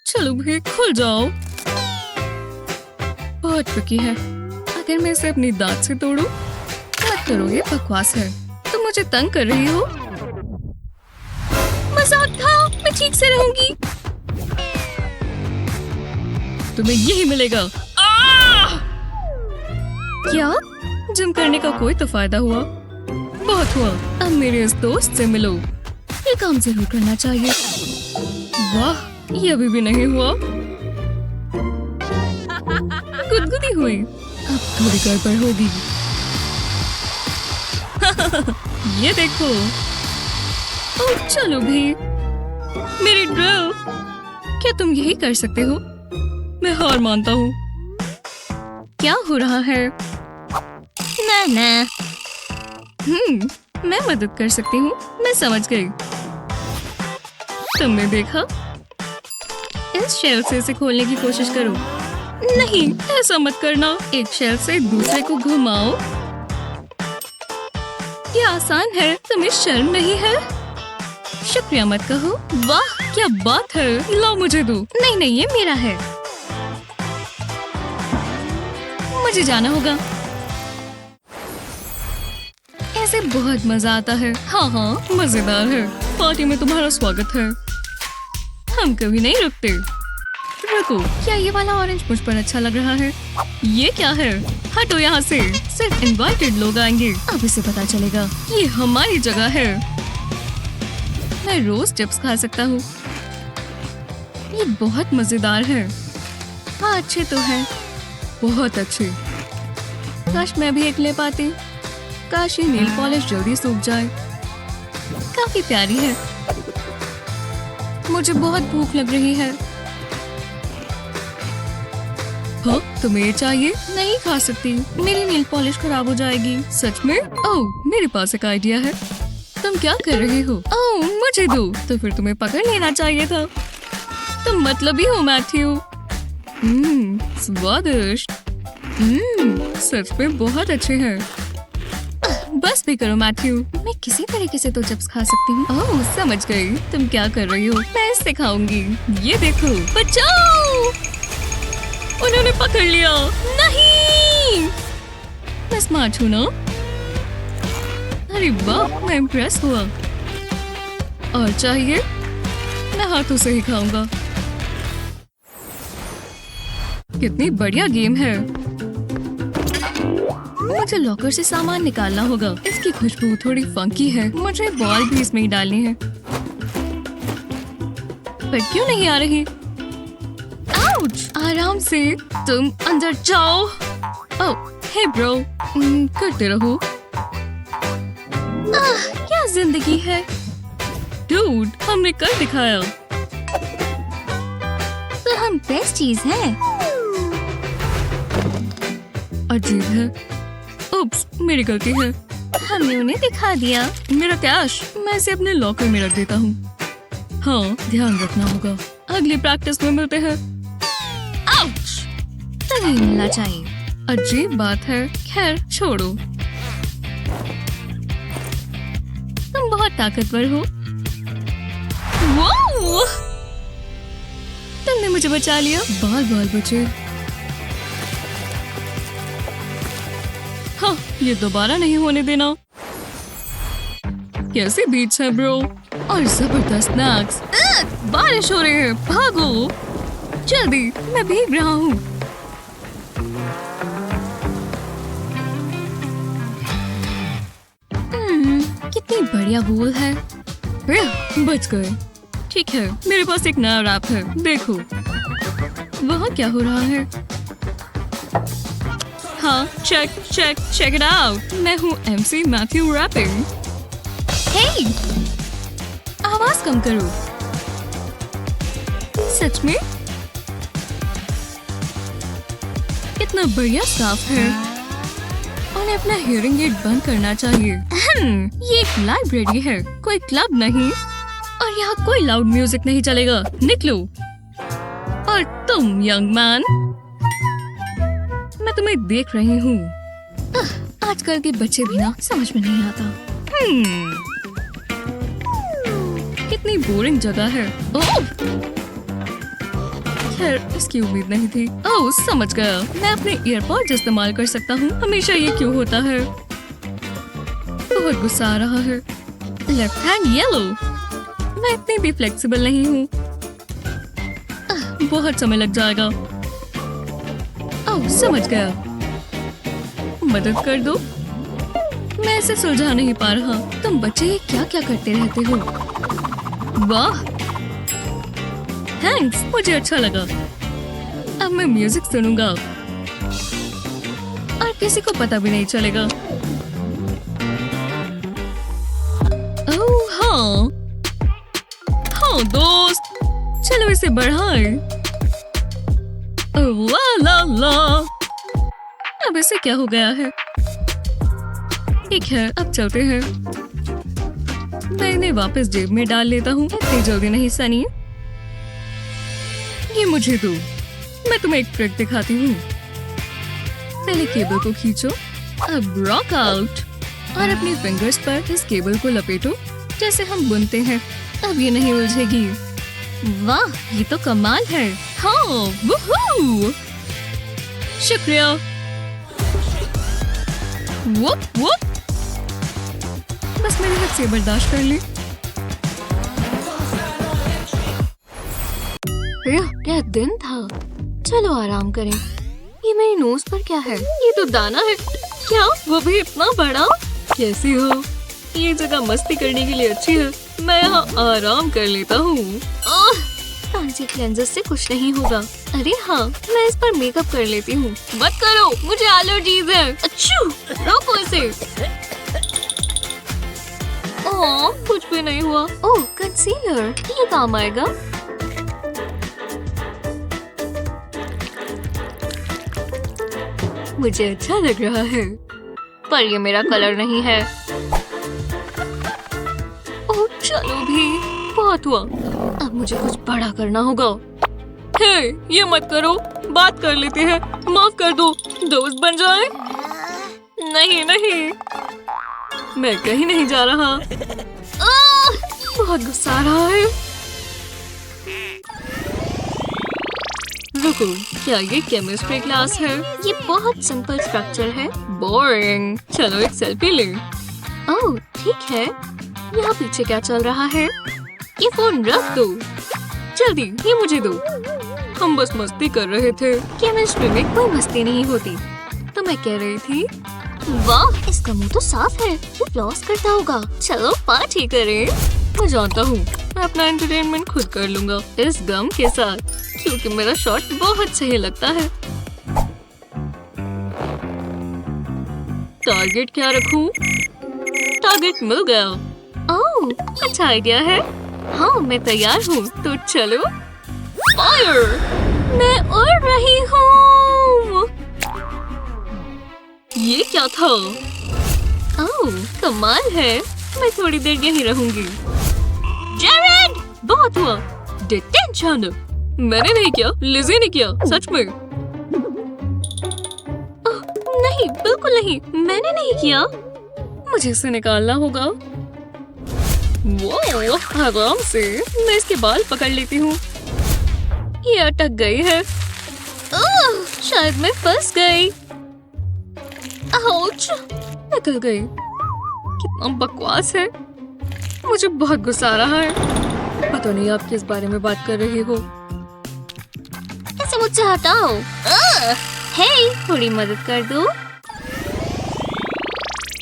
चलो भाई खुल जाओ। बहुत ट्रिकी है। अगर मैं इसे अपनी दांत से तोड़ूं? मत करो, ये बकवास है। तुम मुझे तंग कर रही हो। मजाक था, मैं ठीक से रहूंगी। तुम्हें यही मिलेगा। क्या? जिम करने का कोई तो फायदा हुआ? बहुत हुआ। अब मेरे इस दोस्त से मिलो। ये काम जरूर करना चाहिए। वाह, ये अभी भी नहीं हुआ। गुदगुदी हुई। अब थोड़ी गड़बड़ होगी। ये देखो। ओह, चलो भी। मेरी ड्रिल। क्या तुम यही कर सकते हो? मैं हार मानता हूँ। क्या हो रहा है? ना मैं मदद कर सकती हूँ। मैं समझ गई। तुमने देखा? इस शेल से इसे खोलने की कोशिश करो। नहीं, ऐसा मत करना। एक शेल से दूसरे को घुमाओ। ये आसान है। तुम्हें शर्म नहीं है? शुक्रिया मत कहो। वाह, क्या बात है। लो मुझे दो। नहीं, ये मेरा है। मुझे जाना होगा। ऐसे बहुत मजा आता है। हाँ, मजेदार है। पार्टी में तुम्हारा स्वागत है। हम कभी नहीं रुकते। रुको, क्या ये वाला ऑरेंज मुझ पर अच्छा लग रहा है? ये क्या है? हटो यहाँ से। सिर्फ इनवाइटेड लोग आएंगे। अब इसे पता चलेगा ये हमारी जगह है। मैं रोज चिप्स खा सकता हूँ। ये बहुत मजेदार है। हाँ, अच्छे तो है। बहुत अच्छे। काश मैं भी एक ले पाती। काश ये नेल पॉलिश जल्दी सूख जाए। काफी प्यारी है। मुझे बहुत भूख लग रही है। हाँ, तुम्हें ये चाहिए? नहीं खा सकती। मेरी नेल पॉलिश खराब हो जाएगी। सच में? ओह, मेरे पास एक आइडिया है। तुम क्या कर रहे हो? ओह, मुझे दो। तो फिर तुम्हें पकड़ लेना चाहिए था। तुम मतलबी हो मैथ्यू। स्वादिष्ट। सच में बहुत अच्छे हैं। बस भी करो मैथ्यू। मैं किसी तरीके से तो चिप्स खा सकती हूँ। ओह, समझ गई। तुम क्या कर रही हो? मैं इससे खाऊंगी। ये देखो। बचाओ! उन्होंने पकड़ लिया। नहीं! मैं स्मार्ट हूँ ना? अरे वाह, मैं इम्प्रेस हुआ। और चाहिए? मैं हाथों से ही खाऊंगा। कितनी बढ़िया गेम है। मुझे लॉकर से सामान निकालना होगा। इसकी खुशबू थोड़ी फंकी है। मुझे बॉल भी इसमें ही डालनी है। पर क्यों नहीं आ रही? आउच! आराम से। तुम अंदर जाओ। ओह, हे ब्रो। करते रहो। क्या जिंदगी है। डूड, हमने कर दिखाया। तो हम बेस्ट चीज है। अजीब है। उप्स, मेरी गलती है। हमने उन्हें दिखा दिया। मेरा कैश मैं इसे अपने लॉकर में रख देता हूँ। हाँ, ध्यान रखना होगा। अगली प्रैक्टिस में मिलते हैं। आउच! तभी मिलना चाहिए। अजीब बात है। खैर छोड़ो। तुम बहुत ताकतवर हो। वाह! तुमने मुझे बचा लिया। बाल बचे। हाँ, ये दोबारा नहीं होने देना। कैसे बीट्स हैं ब्रो? और जबरदस्त स्नैक्स। बारिश हो रही है। भागो जल्दी, मैं भीग रहा हूँ। कितनी बढ़िया गोल है। बच गए। ठीक है, मेरे पास एक नया रैप है। देखो वहाँ क्या हो रहा है। हाँ, चेक इट आउट। मैं हूँ MC मैथ्यू रैपिंग। हे, आवाज कम करो। सच में कितना बढ़िया स्टाफ है। उन्हें अपना हियरिंग एड बंद करना चाहिए। ये एक लाइब्रेरी है, कोई क्लब नहीं। और यहाँ कोई लाउड म्यूजिक नहीं चलेगा। निकलो। और तुम यंग मैन, मैं तुम्हें देख रही हूँ। आजकल के बच्चे भी ना समझ में नहीं आता। कितनी बोरिंग जगह है। ओह! खैर, इसकी उम्मीद नहीं थी। ओह, समझ गया। मैं अपने ईयरपॉड्स इस्तेमाल कर सकता हूँ। हमेशा ये क्यों होता है? बहुत गुस्सा आ रहा है। Left hand yellow. मैं इतनी भी फ्लेक्सिबल नहीं हूँ। बहुत समय लग जाएगा। ओह, समझ गया। मदद कर दो। मैं इसे सुलझा नहीं पा रहा। तुम बच्चे ये क्या क्या करते रहते हो? वाह, थैंक्स, मुझे अच्छा लगा। अब मैं म्यूजिक सुनूंगा और किसी को पता भी नहीं चलेगा। ओह हाँ, हाँ दोस्त, चलो इसे बढ़ाएं। ओह ला ला ला, अब इसे क्या हो गया है? ठीक है, अब चलते हैं। मैं इन्हें वापस जेब में डाल लेता हूँ। इतनी जल्दी नहीं सनी। ये मुझे दो। मैं तुम्हें एक ट्रिक दिखाती हूँ। पहले केबल को खींचो, अब रॉक आउट और अपनी फिंगर्स पर इस केबल को लपेटो जैसे हम बुनते हैं। अब ये नहीं उलझेगी। वाह, ये तो कमाल है। हाँ, वूहू! शुक्रिया। वुप वुप। बस मेरे हाथ से बर्दाश्त कर ले। क्या दिन था। चलो आराम करें। ये मेरी नोज पर क्या है? ये तो दाना है। क्या, वो भी इतना बड़ा? कैसी हो? ये जगह मस्ती करने के लिए अच्छी है। मैं यहाँ आराम कर लेता हूँ। फैंसी क्लेंजर से कुछ नहीं होगा। अरे हाँ, मैं इस पर मेकअप कर लेती हूँ। मत करो, मुझे एलर्जीज है। अच्छू, रोको इसे। ओह, कुछ भी नहीं हुआ। ओह, कंसीलर, ये काम आएगा। मुझे अच्छा लग रहा है, पर ये मेरा कलर नहीं है। ओह, चलो भी, बहुत हुआ। अब मुझे कुछ बड़ा करना होगा। हे, ये मत करो, बात कर लेते हैं। माफ कर दो, दोस्त बन जाए। नहीं नहीं, मैं कहीं नहीं जा रहा। बहुत गुस्सा आ रहा है। रुको, क्या ये केमिस्ट्री क्लास है? ये बहुत सिंपल स्ट्रक्चर है। बोरिंग। चलो एक सेल्फी ले। ओह, ठीक है। यहाँ पीछे क्या चल रहा है? ये फोन रख दो। जल्दी, ये मुझे दो। हम बस मस्ती कर रहे थे। केमिस्ट्री में कोई मस्ती नहीं होती। तो मैं कह रही थी, वाह, इसका मुंह तो साफ है। ये फ्लॉस करता होगा। चलो पार्टी करें। मैं जानता हूँ, मैं अपना एंटरटेनमेंट खुद कर लूंगा इस गम के साथ, क्योंकि मेरा शॉट बहुत सही लगता है। टारगेट क्या रखूं? टारगेट मिल गया। ओह, अच्छा आइडिया है। हाँ, मैं तैयार हूँ। तो चलो। फायर! मैं उड़ रही हूँ। ये क्या था? ओह, कमाल है। मैं थोड़ी देर यहीं रहूंगी। जेरेड! बहुत हुआ। डिटेंशन! मैंने नहीं किया, लिज़ी ने किया। सच में? नहीं, बिल्कुल नहीं। मैंने नहीं किया। मुझे इसे निकालना होगा। वो आराम से। मैं इसके बाल पकड़ लेती हूँ। ये अटक गई है। शायद मैं फंस गई। आउच! निकल गई। कितना बकवास है। मुझे बहुत गुस्सा आ रहा है। पता नहीं आप किस बारे में बात कर रही हो। इसे मुझसे हटाओ। हे, थोड़ी मदद कर दो।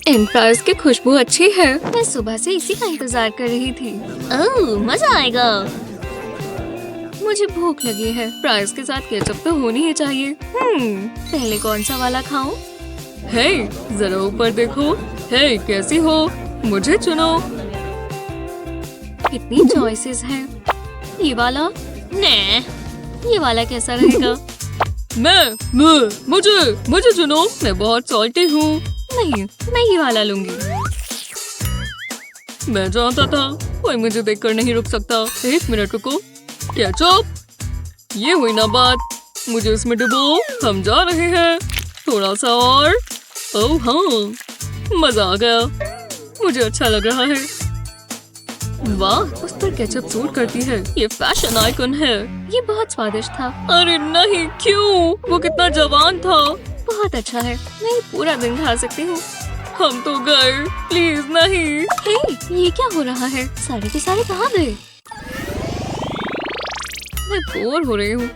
इन फ्राइज की खुशबू अच्छी है। मैं सुबह से इसी का इंतजार कर रही थी। ओह, मजा आएगा। मुझे भूख लगी है। फ्राइज के साथ केचप तो होनी ही चाहिए। पहले कौन सा वाला खाऊं? हे, जरा ऊपर देखो। हे, कैसी हो? मुझे चुनो। कितनी चॉइसेस हैं। ये वाला? ने, ये वाला कैसा रहेगा? मुझे चुनो। मैं बहुत सॉल्टी हूँ। नहीं, मैं ये वाला लूंगी। मैं जानता था कोई मुझे देखकर नहीं रुक सकता। एक मिनट रुको। केचप, ये हुई ना बात। मुझे इसमें डुबो। हम जा रहे हैं। थोड़ा सा और। ओह हाँ, मजा आ गया। मुझे अच्छा लग रहा है। वाह, उस पर केचप सूट करती है। ये फैशन आइकन है। ये बहुत स्वादिष्ट था। अरे नहीं, क्यों? वो कितना जवान था। बहुत अच्छा है, मैं ये पूरा दिन खा सकती हूँ। हम तो गए, प्लीज नहीं। हे, ये क्या हो रहा है? सारे के सारे कहाँ गए? मैं बोर हो रही हूँ।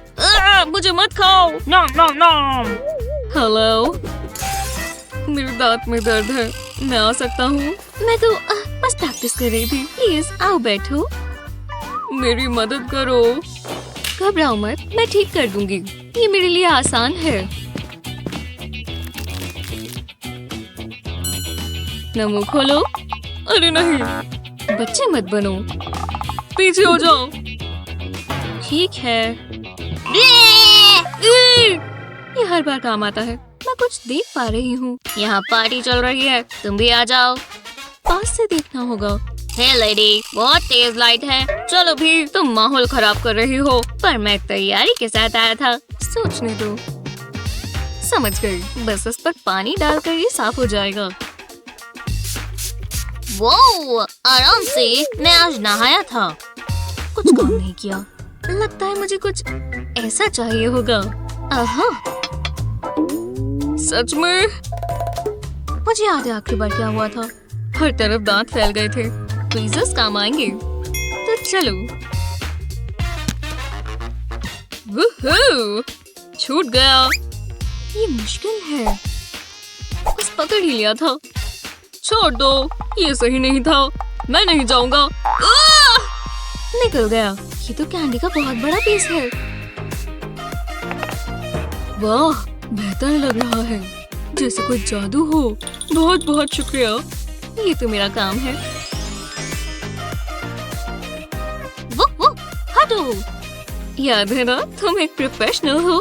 मुझे मत खाओ। नॉम नॉम नॉम। हेलो, मेरे दांत में दर्द है, मैं आ सकता हूँ? मैं तो बस प्रैक्टिस कर रही थी। प्लीज आओ बैठो। मेरी मदद करो। घबराओ मत, मैं ठीक कर दूंगी। ये मेरे लिए आसान है। मुंह खोलो। अरे नहीं, बच्चे मत बनो, पीछे हो जाओ। ठीक है। ये हर बार काम आता है। मैं कुछ देख पा रही हूँ। यहाँ पार्टी चल रही है, तुम भी आ जाओ। पास से देखना होगा। हे लेडी, बहुत तेज लाइट है। चलो भी, तुम माहौल खराब कर रही हो। पर मैं तैयारी के साथ आया था। सोचने दो। समझ गई, बस इस पर पानी डालकर ये साफ हो जाएगा। वो आराम से, मैं आज नहाया था। कुछ काम नहीं किया। लगता है मुझे कुछ ऐसा चाहिए होगा। सच में? मुझे याद है आखिरी बार क्या हुआ था। हर तरफ दांत फैल गए थे। ट्वीजर्स काम आएंगे। तो चलो। वूहू! छूट गया। ये मुश्किल है। बस पकड़ ही लिया था। छोड़ दो, ये सही नहीं था। मैं नहीं जाऊंगा। निकल गया। ये तो कैंडी का बहुत बड़ा पीस है। वाह, बेहतर लग रहा है, जैसे कोई जादू हो। बहुत बहुत शुक्रिया। ये तो मेरा काम है। वो हटो। याद है ना, तुम एक प्रोफेशनल हो।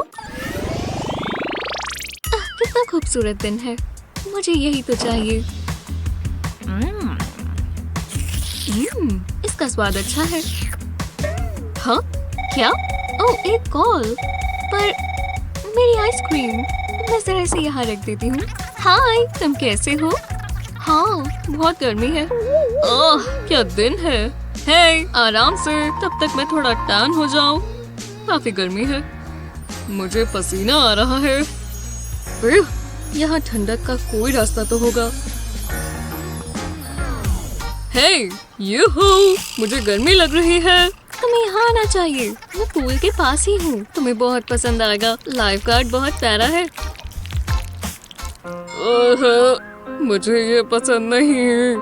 कितना खूबसूरत दिन है। मुझे यही तो चाहिए। इसका स्वाद अच्छा है। हाँ, क्या? ओह, एक कॉल। पर मेरी आइसक्रीम। मैं जरा इसे यहाँ रख देती हूँ। हाय, तुम कैसे हो? हाँ, बहुत गर्मी है। ओह, क्या दिन है। हे, आराम से, तब तक मैं थोड़ा टैन हो जाऊं। काफी गर्मी है, मुझे पसीना आ रहा है। यहाँ ठंडक का कोई रास्ता तो होगा। हे, यूहू, मुझे गर्मी लग रही है। तुम्हें यहाँ आना चाहिए। मैं पूल के पास ही हूँ। तुम्हें बहुत पसंद आएगा। लाइफ गार्ड बहुत प्यारा है। मुझे ये पसंद नहीं।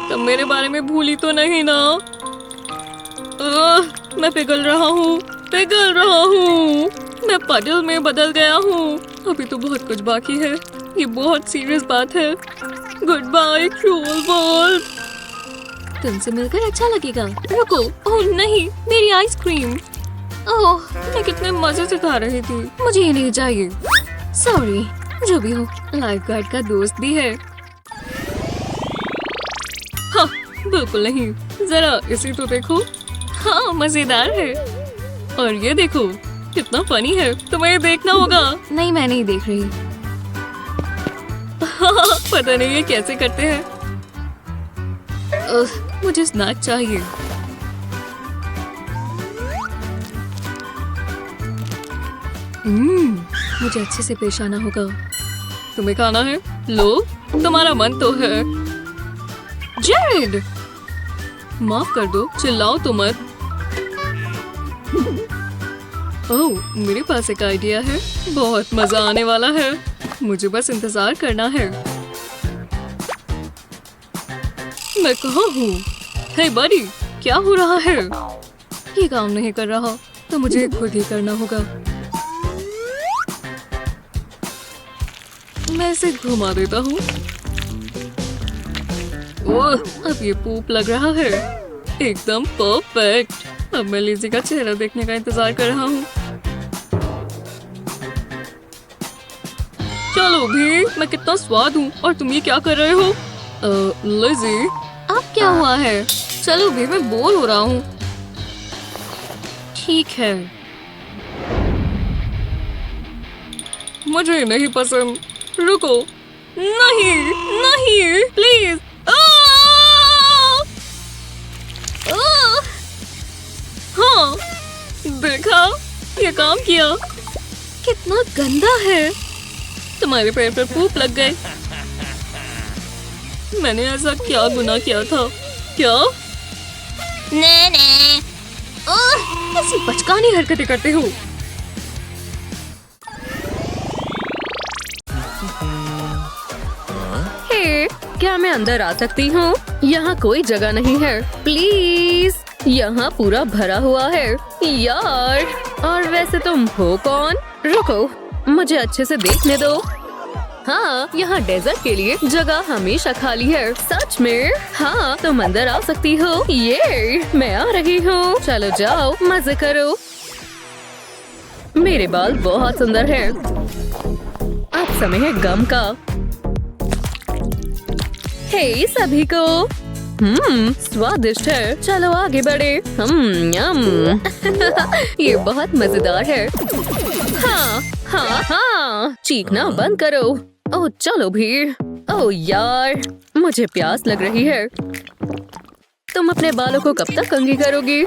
तुम मेरे बारे में भूली तो नहीं ना? मैं पिघल रहा हूँ, पिघल रहा हूँ। मैं पडल में बदल गया हूँ। अभी तो बहुत कुछ बाकी है। ये बहुत सीरियस बात है। Goodbye cruel world. तुमसे मिलकर अच्छा लगेगा। रुको। ओह नहीं, मेरी आइसक्रीम। ओह, मैं कितने मजे से खा रही थी। मुझे ये नहीं चाहिए। सॉरी। जो भी हो, लाइफ गार्ड का दोस्त भी है। हाँ, बिल्कुल नहीं। जरा इसे तो देखो। हाँ, मजेदार है। और ये देखो, कितना फनी है। तुम्हें देखना होगा। नहीं, मैं नहीं देख रही। पता नहीं ये कैसे करते हैं। मुझे स्नैक चाहिए। मुझे अच्छे से पेश आना होगा। तुम्हें खाना है? लो, तुम्हारा मन तो है। जेड, माफ कर दो, चिल्लाओ तो मत। ओह, मेरे पास एक आइडिया है। बहुत मजा आने वाला है। मुझे बस इंतजार करना है। मैं कहाँ हूँ? हे बडी, क्या हो रहा है? ये काम नहीं कर रहा, तो मुझे खुद ही करना होगा। मैं इसे घुमा देता हूँ। ओह, अब ये पूप लग रहा है। एकदम परफेक्ट। अब मैं लिज़ी का चेहरा देखने का इंतजार कर रहा हूँ। चलो भी, मैं कितना स्वाद हूँ और तुम ये क्या कर रहे हो? लिज़ी, अब क्या हुआ है? चलो भी, मैं बोर हो रहा हूँ। ठीक है, मुझे नहीं पसंद। रुको, नहीं नहीं, प्लीज। देखा, ये काम किया। कितना गंदा है। तुम्हारे पैर पर पूप लग गए। मैंने ऐसा क्या गुनाह किया था? क्या नहीं। ओह, ऐसी बचकानी हरकतें करते हो? हे, क्या मैं अंदर आ सकती हूँ? यहाँ कोई जगह नहीं है। प्लीज, यहाँ पूरा भरा हुआ है यार। और वैसे तुम हो कौन? रुको, मुझे अच्छे से देखने दो। हाँ, यहाँ डेजर्ट के लिए जगह हमेशा खाली है। सच में? हाँ, तुम अंदर आ सकती हो। ये मैं आ रही हूँ। चलो जाओ, मजे करो। मेरे बाल बहुत सुंदर हैं। अब समय है गम का। हे सभी को, स्वादिष्ट है। चलो आगे बढ़े। यम। ये बहुत मजेदार है। हाँ, चीखना बंद करो। ओह चलो भी। ओह यार, मुझे प्यास लग रही है। तुम अपने बालों को कब तक कंघी करोगी?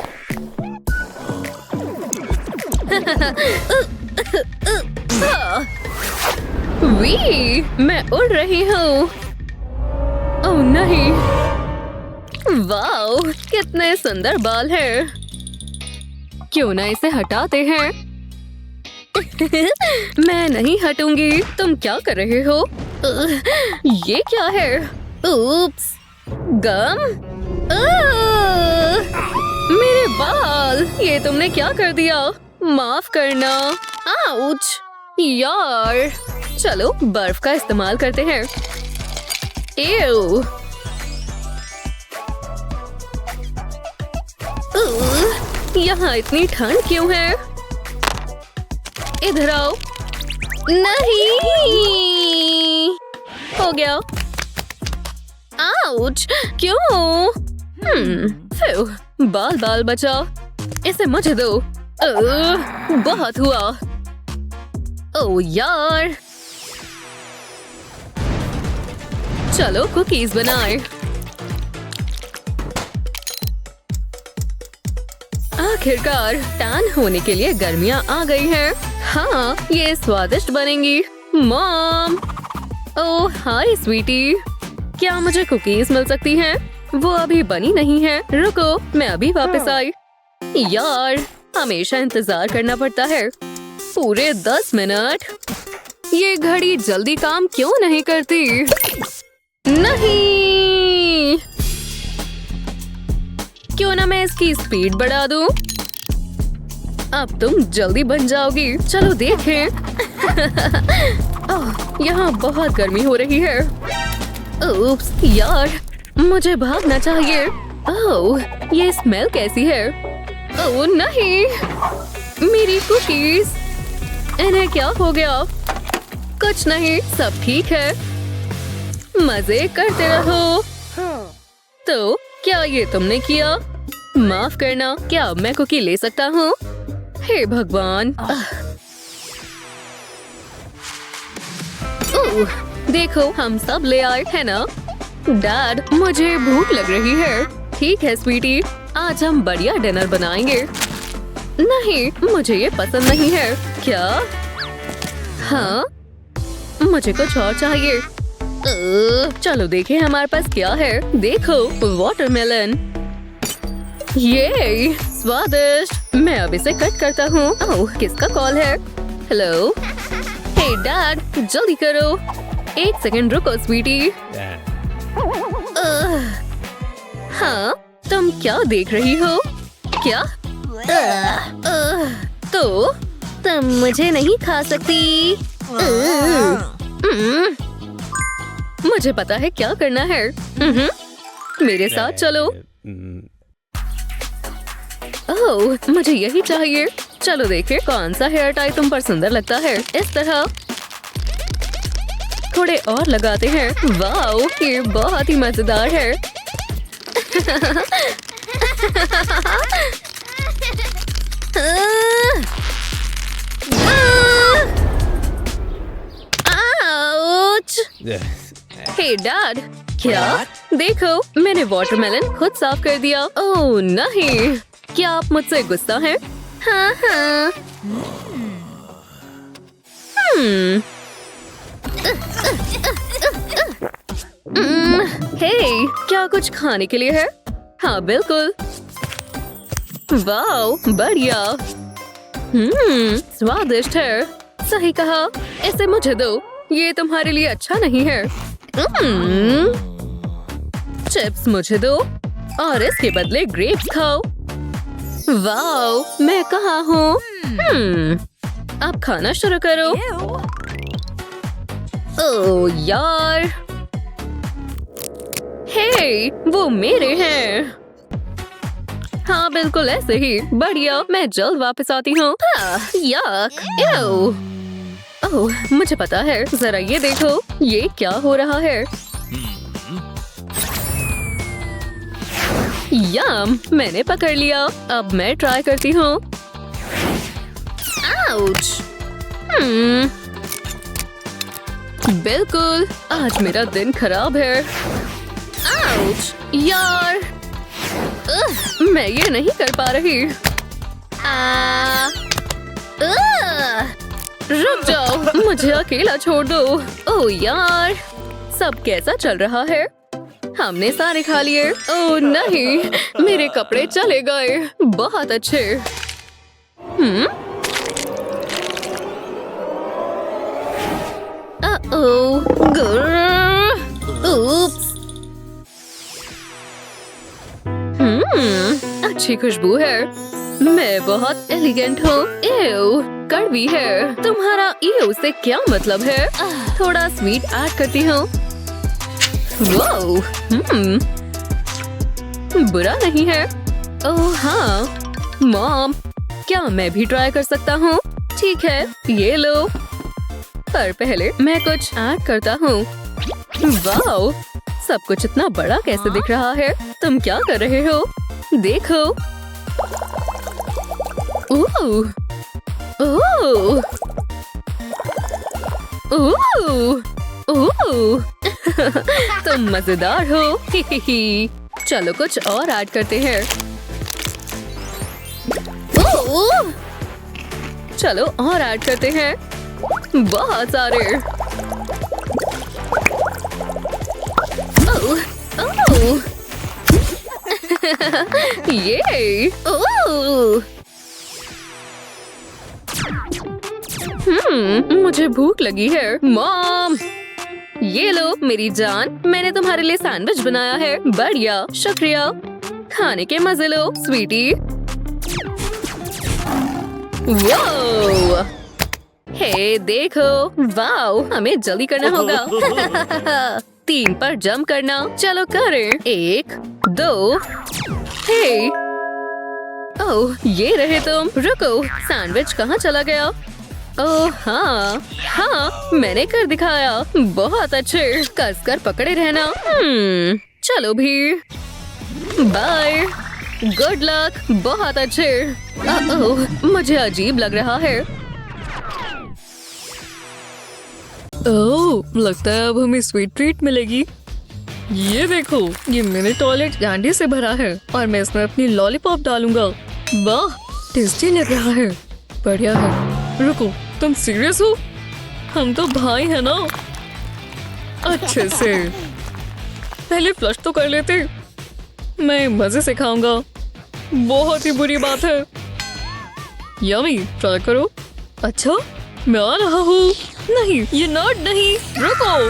वी, मैं उड़ रही हूँ। ओह नहीं। वाओ, कितने सुंदर बाल हैं। क्यों ना इसे हटाते हैं? मैं नहीं हटूंगी। तुम क्या कर रहे हो? ये क्या है? उप्स, गम। मेरे बाल, ये तुमने क्या कर दिया? माफ करना। आउच यार। चलो बर्फ का इस्तेमाल करते हैं। एव। यहाँ इतनी ठंड क्यों है? इधर आओ। नहीं, हो गया। आउच, क्यों? बाल बचा। इसे मुझे दो। बहुत हुआ। ओह यार। चलो कुकीज बनाए। आखिरकार टैन होने के लिए गर्मियाँ आ गई हैं। हाँ, ये स्वादिष्ट बनेंगी। मॉम। ओह हाय स्वीटी, क्या मुझे कुकीज मिल सकती हैं? वो अभी बनी नहीं है। रुको, मैं अभी वापस आई। यार, हमेशा इंतजार करना पड़ता है। पूरे 10 मिनट। ये घड़ी जल्दी काम क्यों नहीं करती? नहीं। क्यों ना मैं इसकी स्पीड बढ़ा दूं? अब तुम जल्दी बन जाओगी। चलो देखें। यहाँ बहुत गर्मी हो रही है। उप्स यार, मुझे भागना चाहिए। ओह, ये स्मेल कैसी है? ओह नहीं, मेरी कुकीज। इन्हें क्या हो गया? कुछ नहीं, सब ठीक है। मजे करते रहो। तो क्या ये तुमने किया? माफ करना, क्या अब मैं कुकी ले सकता हूँ? हे भगवान। ओह, देखो हम सब ले आए है ना? डैड, मुझे भूख लग रही है। ठीक है स्वीटी, आज हम बढ़िया डिनर बनाएंगे। नहीं, मुझे ये पसंद नहीं है। क्या? हाँ, मुझे कुछ और चाहिए। चलो देखें हमारे पास क्या है। देखो, वाटरमेलन। ये स्वादिष्ट। मैं अब इसे कट करता हूँ। ओह, किसका कॉल है? हेलो। हे डैड, जल्दी करो। 1 सेकंड रुको स्वीटी। हाँ, तुम क्या देख रही हो? क्या? तो तुम मुझे नहीं खा सकती। मुझे पता है क्या करना है। मेरे साथ चलो। ओह, मुझे यही चाहिए। चलो देखें कौन सा हेयर टाई तुम पर सुंदर लगता है। इस तरह। थोड़े और लगाते हैं। वाओ, ये बहुत ही मजेदार है। आउच! हे डैड, क्या? देखो, मैंने वाटरमेलन खुद साफ कर दिया। ओह नहीं, क्या आप मुझसे गुस्सा हैं? हाँ हाँ। हे, क्या कुछ खाने के लिए है? हाँ बिल्कुल। वाओ, बढ़िया। स्वादिष्ट है। सही कहा। इसे मुझे दो। ये तुम्हारे लिए अच्छा नहीं है। चिप्स मुझे दो और इसके बदले ग्रेप्स खाओ। वाओ, मैं कहाँ हूँ? अब खाना शुरू करो। ओह यार। हे, वो मेरे हैं। हाँ बिल्कुल ऐसे ही। बढ़िया, मैं जल्द वापस आती हूँ। यक, एव। ओह, मुझे पता है। जरा ये देखो, ये क्या हो रहा है? यम, मैंने पकड़ लिया। अब मैं ट्राई करती हूँ। आउच। बिल्कुल, आज मेरा दिन खराब है। आउच, यार। मैं ये नहीं कर पा रही। रुक जाओ, मुझे अकेला छोड़ दो। ओह यार, सब कैसा चल रहा है? हमने सारे खा लिए। ओह नहीं, मेरे कपड़े चले गए। बहुत अच्छे। उप्स। अच्छी खुशबू है। मैं बहुत एलिगेंट हूँ। एव, कड़वी है। तुम्हारा एव से क्या मतलब है? थोड़ा स्वीट ऐड करती हूँ। वाओ, बुरा नहीं है। ओह हाँ, मॉम, क्या मैं भी ट्राई कर सकता हूँ? ठीक है, ये लो। पर पहले मैं कुछ ऐड करता हूँ। वाओ, सब कुछ इतना बड़ा कैसे दिख रहा है? तुम क्या कर रहे हो? देखो। ओह, ओह, ओह, ओह। तुम मजेदार हो। ही। चलो कुछ और ऐड करते हैं। ओह, चलो और ऐड करते हैं। बहुत सारे। ओह, ओह। ये। ओह। मुझे भूख लगी है। मॉम, ये लो मेरी जान, मैंने तुम्हारे लिए सैंडविच बनाया है। बढ़िया, शुक्रिया। खाने के मजे लो स्वीटी। वाओ, हे देखो। वाओ, हमें जल्दी करना होगा। 3 पर जंप करना। चलो करें। 1, 2। हे, ओह, ये रहे तुम। रुको, सैंडविच कहाँ चला गया? ओह हाँ, हाँ, मैंने कर दिखाया। बहुत अच्छे। कसकर पकड़े रहना। चलो भी। बाय। Good luck. बहुत अच्छे। ओह, मुझे अजीब लग रहा है। ओह, लगता है अब हमें स्वीट ट्रीट मिलेगी। ये देखो, ये मिनी टॉयलेट कैंडी से भरा है और मैं इसमें अपनी लॉलीपॉप डालूंगा। वाह, टेस्टी लग रहा है। बढ़िया है। रुको, तुम सीरियस हो? हम तो भाई हैं ना। अच्छे से। पहले फ्लश तो कर लेते। मैं मजे से खाऊंगा। बहुत ही बुरी बात है। यम्मी, ट्राई करो। अच्छा, मैं आ रहा हूँ। नहीं, ये नॉट नहीं। रुको।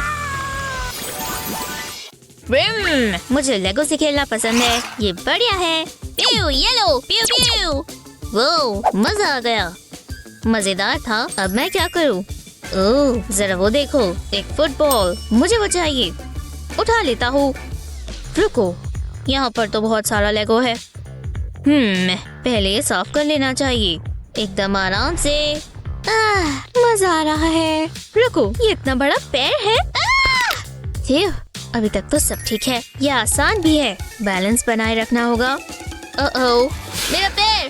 मुझे लेगो से खेलना पसंद है। ये बढ़िया है। प्यू, ये लो, प्यू प्यू। वो मजा आ गया। मजेदार था। अब मैं क्या करूं? ओह, जरा वो देखो, एक फुटबॉल। मुझे वो चाहिए। उठा लेता हूँ। रुको, यहाँ पर तो बहुत सारा लेगो है। पहले साफ कर लेना चाहिए। एकदम आराम से। मजा आ रहा है। रुको, ये इतना बड़ा पैर है। अभी तक तो सब ठीक है। ये आसान भी है। बैलेंस बनाए रखना होगा। ओह, मेरा पैर।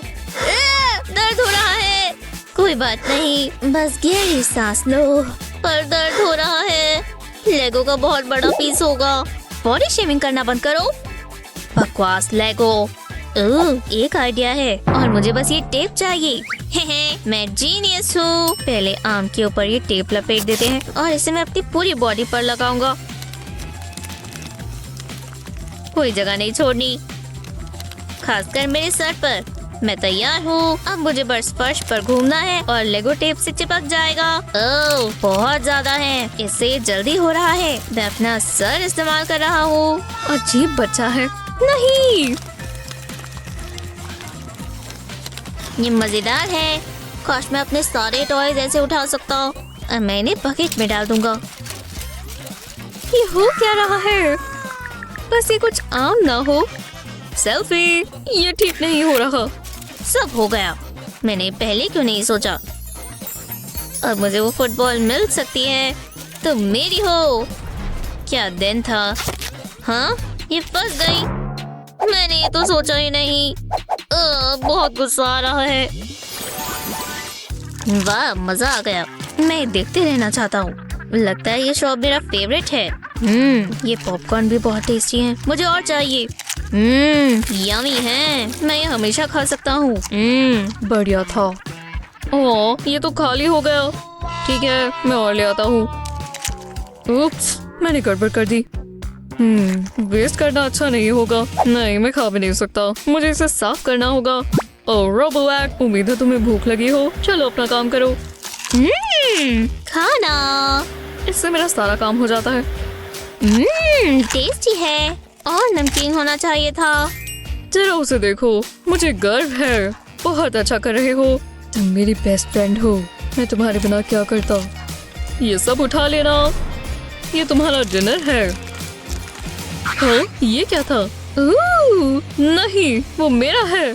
दर्द हो रहा है। कोई बात नहीं, बस गहरी सांस लो। पर दर्द हो रहा है। लेगो का बहुत बड़ा पीस होगा। बॉडी शेविंग करना बंद करो। बकवास लेगो। एक आइडिया है और मुझे बस ये टेप चाहिए। मैं जीनियस हूँ। पहले आम के ऊपर ये टेप लपेट देते हैं और इसे मैं अपनी पूरी बॉडी पर लगाऊंगा। कोई जगह नहीं छोड़नी, खासकर मेरे सर पर। मैं तैयार हूँ। अब मुझे बस फर्श पर घूमना है और लेगो टेप से चिपक जाएगा। ओह, बहुत ज्यादा है। इससे जल्दी हो रहा है। मैं अपना सर इस्तेमाल कर रहा हूँ। अजीब बच्चा है। नहीं, ये मजेदार है। काश मैं अपने सारे टॉयज ऐसे उठा सकता हूँ। अब मैं इन्हें बकेट में डाल दूंगा। ये हो क्या रहा है? बस ये कुछ आम ना हो। सेल्फी, ये ठीक नहीं हो रहा। सब हो गया। मैंने पहले क्यों नहीं सोचा? अब मुझे वो फुटबॉल मिल सकती है तो मेरी हो। क्या दिन था। हाँ, ये फंस गई। मैंने ये तो सोचा ही नहीं। बहुत गुस्सा आ रहा है। वाह, मजा आ गया। मैं देखते रहना चाहता हूँ। लगता है ये शॉप मेरा फेवरेट है। ये पॉपकॉर्न भी बहुत टेस्टी है। मुझे और चाहिए। यमी है। मैं ये हमेशा खा सकता हूँ। बढ़िया था। ओह, ये तो खाली हो गया। ठीक है, मैं और ले आता हूँ। उप्स, मैंने गड़बड़ कर दी। वेस्ट करना अच्छा नहीं होगा। नहीं, मैं खा भी नहीं सकता। मुझे इसे साफ करना होगा। ओह रोबोवैक, उम्मीद है तुम्हें भूख लगी हो। चलो अपना काम करो। खाना। इससे मेरा सारा काम हो जाता है। टेस्टी है और नमकीन होना चाहिए था। जरा उसे देखो। मुझे गर्व है। बहुत अच्छा कर रहे हो। तुम मेरी बेस्ट फ्रेंड हो। मैं तुम्हारे बिना क्या करता। ये सब उठा लेना। ये तुम्हारा डिनर है। हाँ, ये क्या था? नहीं, वो मेरा है।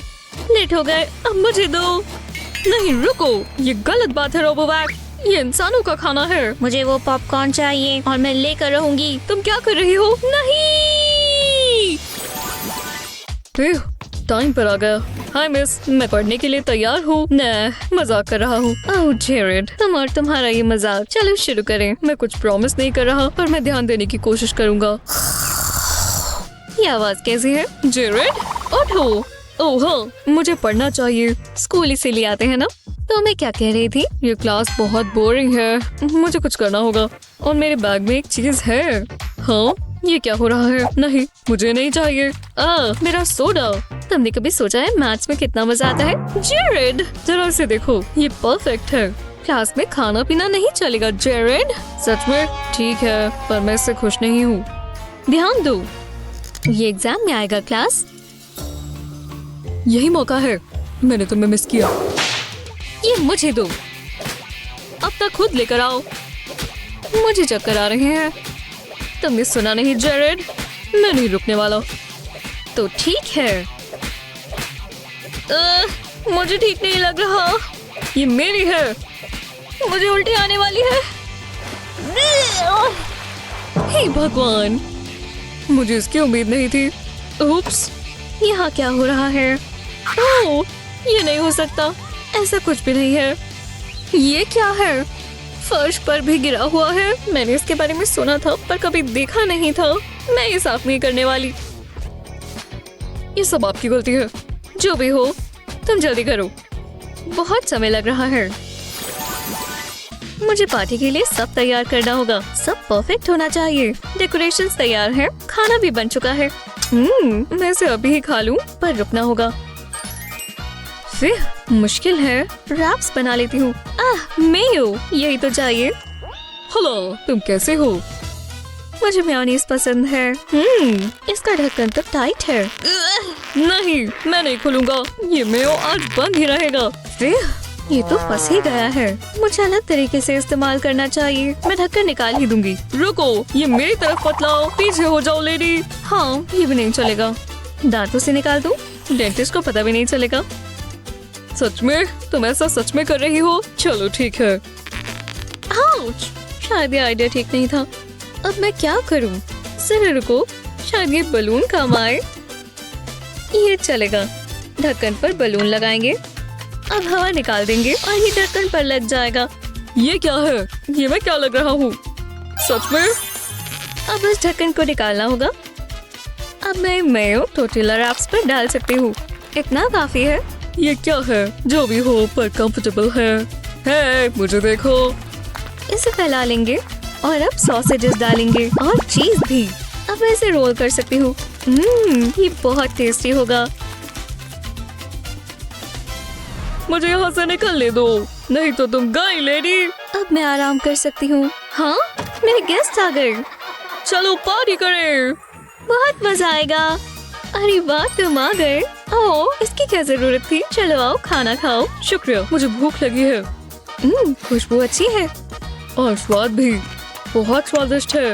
लेट हो गए, अब मुझे दो। नहीं, रुको, ये गलत बात है रोबोवैक। ये इंसानों का खाना है। मुझे वो पॉपकॉर्न चाहिए और मैं लेकर रहूंगी। तुम क्या कर रही हो? नहीं, टाइम पर आ गया। हाय मिस, मैं पढ़ने के लिए तैयार हूँ। मैं मजाक कर रहा हूँ। ओह जेरेड, तुम और तुम्हारा ये मजाक। चलो शुरू करें। मैं कुछ प्रॉमिस नहीं कर रहा, पर मैं ध्यान देने की कोशिश करूँगा। ये आवाज कैसी है? जेरेड, उठो। ओह हाँ, मुझे पढ़ना चाहिए। स्कूल इसीलिए आते हैं ना? तो मैं क्या कह रही थी? ये क्लास बहुत बोरिंग है। मुझे कुछ करना होगा। और मेरे बैग में एक चीज है। हाँ, ये क्या हो रहा है? नहीं, मुझे नहीं चाहिए। मेरा सोडा। तुमने कभी सोचा है मैथ्स में कितना मजा आता है? जेरेड, जरा इसे देखो। ये परफेक्ट है। क्लास में खाना पीना नहीं चलेगा जेरेड। सच में? ठीक है, पर मैं इससे खुश नहीं हूँ। ध्यान दो, ये एग्जाम में आएगा क्लास। यही मौका है। मैंने तुम्हें मिस किया। ये मुझे दो। अब तक खुद लेकर आओ। मुझे चक्कर आ रहे हैं। तुमने सुना नहीं जेरेड? मैं नहीं रुकने वाला। तो ठीक है। मुझे ठीक नहीं लग रहा। ये मेरी है। मुझे उल्टी आने वाली है। हे भगवान, मुझे इसकी उम्मीद नहीं थी। उप्स, यहाँ क्या हो रहा है? ओह, ये नहीं हो सकता। ऐसा कुछ भी नहीं है। ये क्या है? फर्श पर भी गिरा हुआ है। मैंने इसके बारे में सुना था, पर कभी देखा नहीं था। मैं ये साफ नहीं करने वाली। ये सब आपकी गलती है। जो भी हो, तुम जल्दी करो। बहुत समय लग रहा है। मुझे पार्टी के लिए सब तैयार करना होगा। सब परफेक्ट होना चाहिए। डेकोरेशंस तैयार है। खाना भी बन चुका है। मैं इसे अभी ही खा लूं, पर रुकना होगा। फिर मुश्किल है। रैप्स बना लेती हूँ। मेयो, यही तो चाहिए। हेलो, तुम कैसे हो? मुझे मेयोनीज पसंद है। इसका ढक्कन तो टाइट है। नहीं, मैं नहीं खोलूंगा। ये मेयो आज बंद ही रहेगा। फिर ये तो फंस ही गया है। मुझे अलग तरीके से इस्तेमाल करना चाहिए। मैं ढक्कन निकाल ही दूंगी। रुको, ये मेरी तरफ मत लाओ। पीछे हो जाओ लेडी। हाँ, ये भी नहीं चलेगा। दांतों से निकाल दूं? डेंटिस्ट को पता भी नहीं चलेगा। सच में? तुम ऐसा सच में कर रही हो? चलो ठीक है। आउच! शायद ये आइडिया ठीक नहीं था। अब मैं क्या करूं? जरा रुको, शायद ये बलून काम आए। ये चलेगा। ढक्कन पर बलून लगाएंगे। अब हवा निकाल देंगे और ये ढक्कन पर लग जाएगा। ये क्या है? ये मैं क्या लग रहा हूँ? सच में? अब इस ढक्कन को निकालना होगा। अब मैं मेयो टोर्टिला रैप्स पर डाल सकती हूँ। इतना काफी है। ये क्या है? जो भी हो पर कंफर्टेबल है। हे, मुझे देखो। इसे फैला लेंगे और अब सॉसेजेस डालेंगे और चीज भी। अब मैं इसे रोल कर सकती हूँ। ये बहुत टेस्टी होगा। मुझे यहाँ से निकलने दो, नहीं तो तुम गई लेडी। अब मैं आराम कर सकती हूँ। हाँ, मेरे गेस्ट आ गए। चलो पार्टी करें। बहुत मजा आएगा। अरे वाह, तुम आ गए। ओह, इसकी क्या जरूरत थी। चलो आओ खाना खाओ। शुक्रिया, मुझे भूख लगी है। खुशबू अच्छी है और स्वाद भी बहुत स्वादिष्ट है।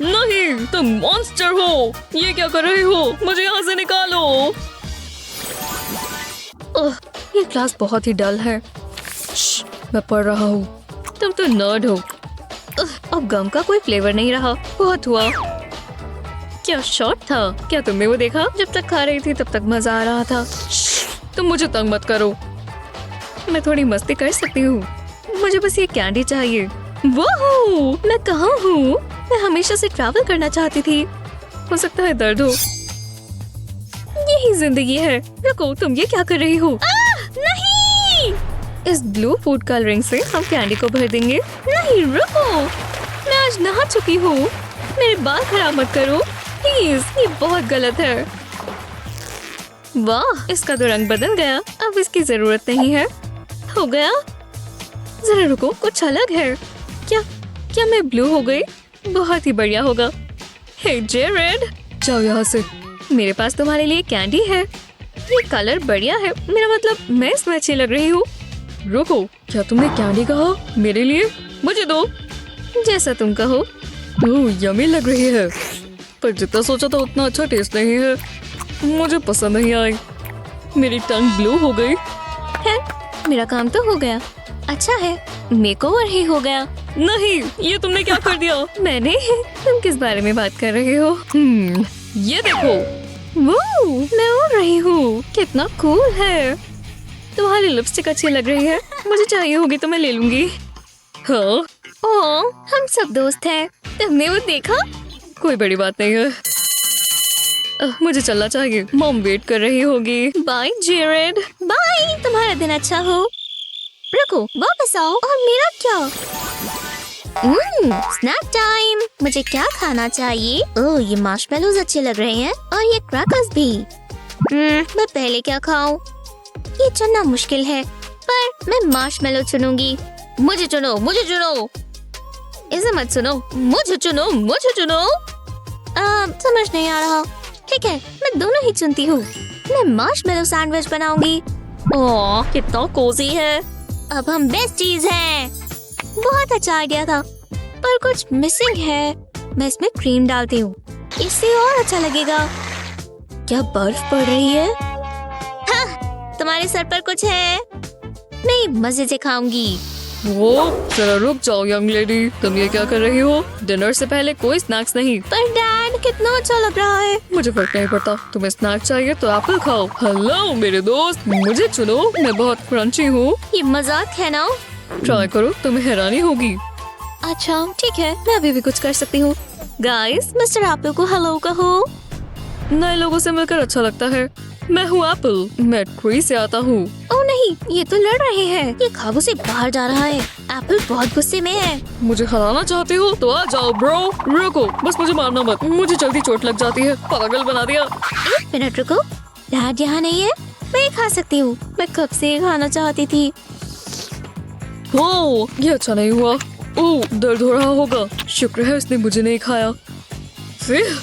नहीं, तुम मॉन्स्टर हो। ये क्या कर रही हो? मुझे यहाँ से निकालो। ये क्लास बहुत ही डल है। मैं पढ़ रहा हूँ। तुम तो नर्ड हो। अब गम का कोई फ्लेवर नहीं रहा। बहुत हुआ। क्या शॉट था? क्या तुमने वो देखा? जब तक खा रही थी तब तक मजा आ रहा था। तुम मुझे तंग मत करो। मैं थोड़ी मस्ती कर सकती हूँ। मुझे बस ये कैंडी चाहिए। वो मैं कहाँ हूँ? मैं हमेशा से ट्रैवल करना चाहती थी। हो सकता है दर्द हो। यही जिंदगी है। रुको, तुम ये क्या कर रही हो? नहीं! इस ब्लू फूड कलरिंग से हम कैंडी को भर देंगे। नहीं, रुको। मैं आज नहा चुकी हूँ। मेरे बाल खराब मत करो प्लीज। ये बहुत गलत है। वाह, इसका तो रंग बदल गया। अब इसकी जरूरत नहीं है। हो गया। जरा रुको, कुछ अलग है। क्या मैं ब्लू हो गई? बहुत ही बढ़िया होगा। हे जेरेड, जाओ यहाँ से। मेरे पास तुम्हारे लिए कैंडी है। ये कलर बढ़िया है। मेरा मतलब मैं इसमें अच्छी लग रही हूँ। रुको, क्या तुमने कैंडी कहा? मेरे लिए? मुझे दो। जैसा तुम कहो। यम्मी लग रही है, पर जितना सोचा था उतना अच्छा टेस्ट नहीं है। मुझे पसंद नहीं आई। मेरी टंग ब्लू हो गई है। मेरा काम तो हो गया। अच्छा है, मेकओवर ही हो गया। नहीं, ये तुमने क्या कर दिया? मैंने? तुम किस बारे में बात कर रहे हो? ये देखो। वो मैं उड़ रही हूँ। कितना कूल है। तुम्हारी लिपस्टिक अच्छी लग रही है। मुझे चाहिए होगी तो मैं ले लूंगी। हाँ, ओह, हम सब दोस्त हैं। तुमने वो देखा? कोई बड़ी बात नहीं है। मुझे चलना चाहिए। मॉम वेट कर रही होगी। Bye Jared. बाय, तुम्हारा दिन अच्छा हो। रुको, वापस आओ। और मेरा क्या? Snack time. मुझे क्या खाना चाहिए? ओह, ये मार्शमेलोज अच्छे लग रहे हैं और ये क्रैकर्स भी। मैं पहले क्या खाऊं? ये चुनना मुश्किल है, पर मैं मार्शमेलो चुनूंगी। मुझे चुनो, मुझे चुनो। इसे मत सुनो। मुझे चुनो, मुझे चुनो। समझ नहीं आ रहा। ठीक है, मैं दोनों ही चुनती हूँ। मैं मार्शमेलो सैंडविच बनाऊंगी। ओह, कितना कोजी है। अब हम बेस्ट चीज हैं। बहुत अच्छा आइडिया था, पर कुछ मिसिंग है। मैं इसमें क्रीम डालती हूँ, इससे और अच्छा लगेगा। क्या बर्फ पड़ रही है? हाँ, तुम्हारे सर पर कुछ है। मैं मजे से खाऊंगी। वो जरा रुक जाओ यंग लेडी, तुम ये क्या कर रही हो? डिनर से पहले कोई स्नैक्स नहीं। पर डैड, कितना अच्छा लग रहा है। मुझे फर्क नहीं पड़ता। तुम्हें स्नैक्स चाहिए तो एप्पल खाओ। हेलो मेरे दोस्त, मुझे चुनो। मैं बहुत क्रंची हूँ। ये मजाक है ना? ट्राई करो, तुम्हें हैरानी होगी। अच्छा ठीक है, मैं अभी भी कुछ कर सकती हूँ। गाइस, मिस्टर एप्पल को हेलो कहो। नए लोगों से मिलकर अच्छा लगता है। मैं हूँ एप्पल, मैं ट्री से आता हूँ। ओह नहीं, ये तो लड़ रहे हैं। ये खाबों से बाहर जा रहा है। एप्पल बहुत गुस्से में है। मुझे हराना चाहती हो तो आ जाओ ब्रो। रुको, बस मुझे मारना मत। मुझे जल्दी चोट लग जाती है। पागल बना दिया। एक मिनट रुको, डैड यहाँ नहीं है। मैं खा सकती हूँ। मैं कब से खाना चाहती थी। ओह, ये अच्छा नहीं हुआ। ओह, दर्द हो रहा होगा। शुक्र है उसने मुझे नहीं खाया। फिर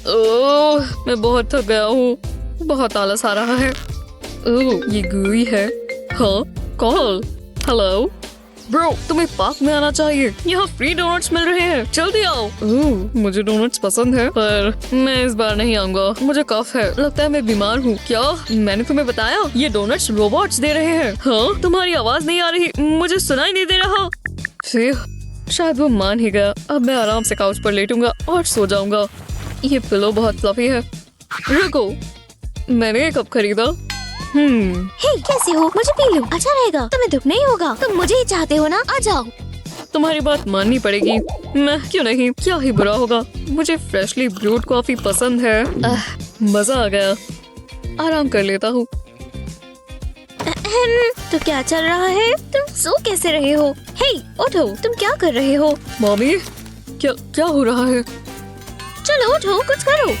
ओह, मैं बहुत थक गया हूँ। बहुत आलस आ रहा है। ओह, ये गुई है। हाँ, कॉल। हेलो ब्रो, तुम्हें पार्क में आना चाहिए। यहाँ फ्री डोनट्स मिल रहे हैं, जल्दी आओ। ओह, मुझे डोनट्स पसंद है, पर मैं इस बार नहीं आऊंगा। मुझे कफ है, लगता है मैं बीमार हूँ। क्या मैंने तुम्हें बताया? ये डोनट्स रोबोट्स दे रहे हैं। हाँ, तुम्हारी आवाज नहीं आ रही, मुझे सुनाई नहीं दे रहा। फिर शायद वो मान ही गया। अब मैं आराम से काउच पर लेटूंगा और सो जाऊंगा। ये पिलो बहुत फ्लफी है। रुको, मैंने एक कप खरीदा। हे, कैसे हो? मुझे पी लो, अच्छा रहेगा। तुम्हें दुख नहीं होगा। तुम मुझे ही चाहते हो ना? आ जाओ। तुम्हारी बात माननी पड़ेगी। मैं क्यों नहीं, क्या ही बुरा होगा। मुझे फ्रेशली ब्रूड कॉफी पसंद है। मजा आ गया। आराम कर लेता हूँ। तो क्या चल रहा है? तुम सो कैसे रहे हो? हे, उठो, तुम क्या कर रहे हो? मम्मी, क्या क्या हो रहा है? चलो उठो, कुछ करो।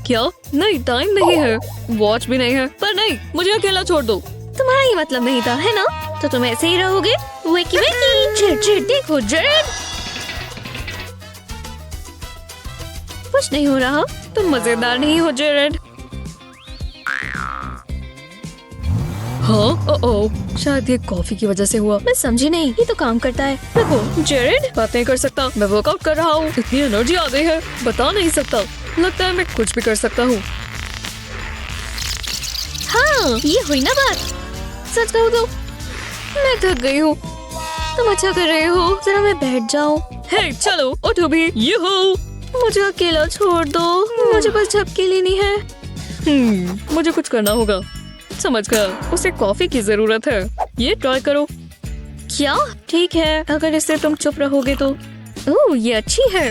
क्या? नहीं, टाइम नहीं है, वॉच भी नहीं है। पर नहीं, मुझे अकेला छोड़ दो। तुम्हारा ये मतलब नहीं था, है ना? तो तुम ऐसे ही रहोगे। वेकी वेकी, चिड़ देखो जेड। कुछ नहीं हो रहा। तुम मजेदार नहीं हो जेरेड। हाँ, ओह, शायद ये कॉफी की वजह से हुआ। मैं समझी नहीं, ये तो काम करता है। देखो जेरेड, बात नहीं कर सकता। मैं वर्कआउट कर रहा हूँ। इतनी एनर्जी आ गई है, बता नहीं सकता। लगता है मैं कुछ भी कर सकता हूँ। हाँ, ये हुई ना बात। सच कहूँ तो मैं थक गई हूँ। तुम अच्छा कर रहे हो, जरा मैं बैठ जाऊँ। हे, चलो उठो भी। मुझे अकेला छोड़ दो, मुझे बस झपकी लेनी है। मुझे कुछ करना होगा। समझ गया, उसे कॉफी की जरूरत है। ये ट्राई करो। क्या? ठीक है, अगर इससे तुम चुप रहोगे तो। ओह, ये अच्छी है।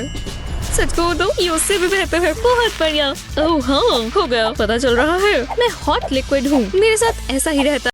सच को दो, ये उससे भी बेहतर है। बहुत बढ़िया। ओह हाँ, हो गया, पता चल रहा है। मैं हॉट लिक्विड हूँ, मेरे साथ ऐसा ही रहता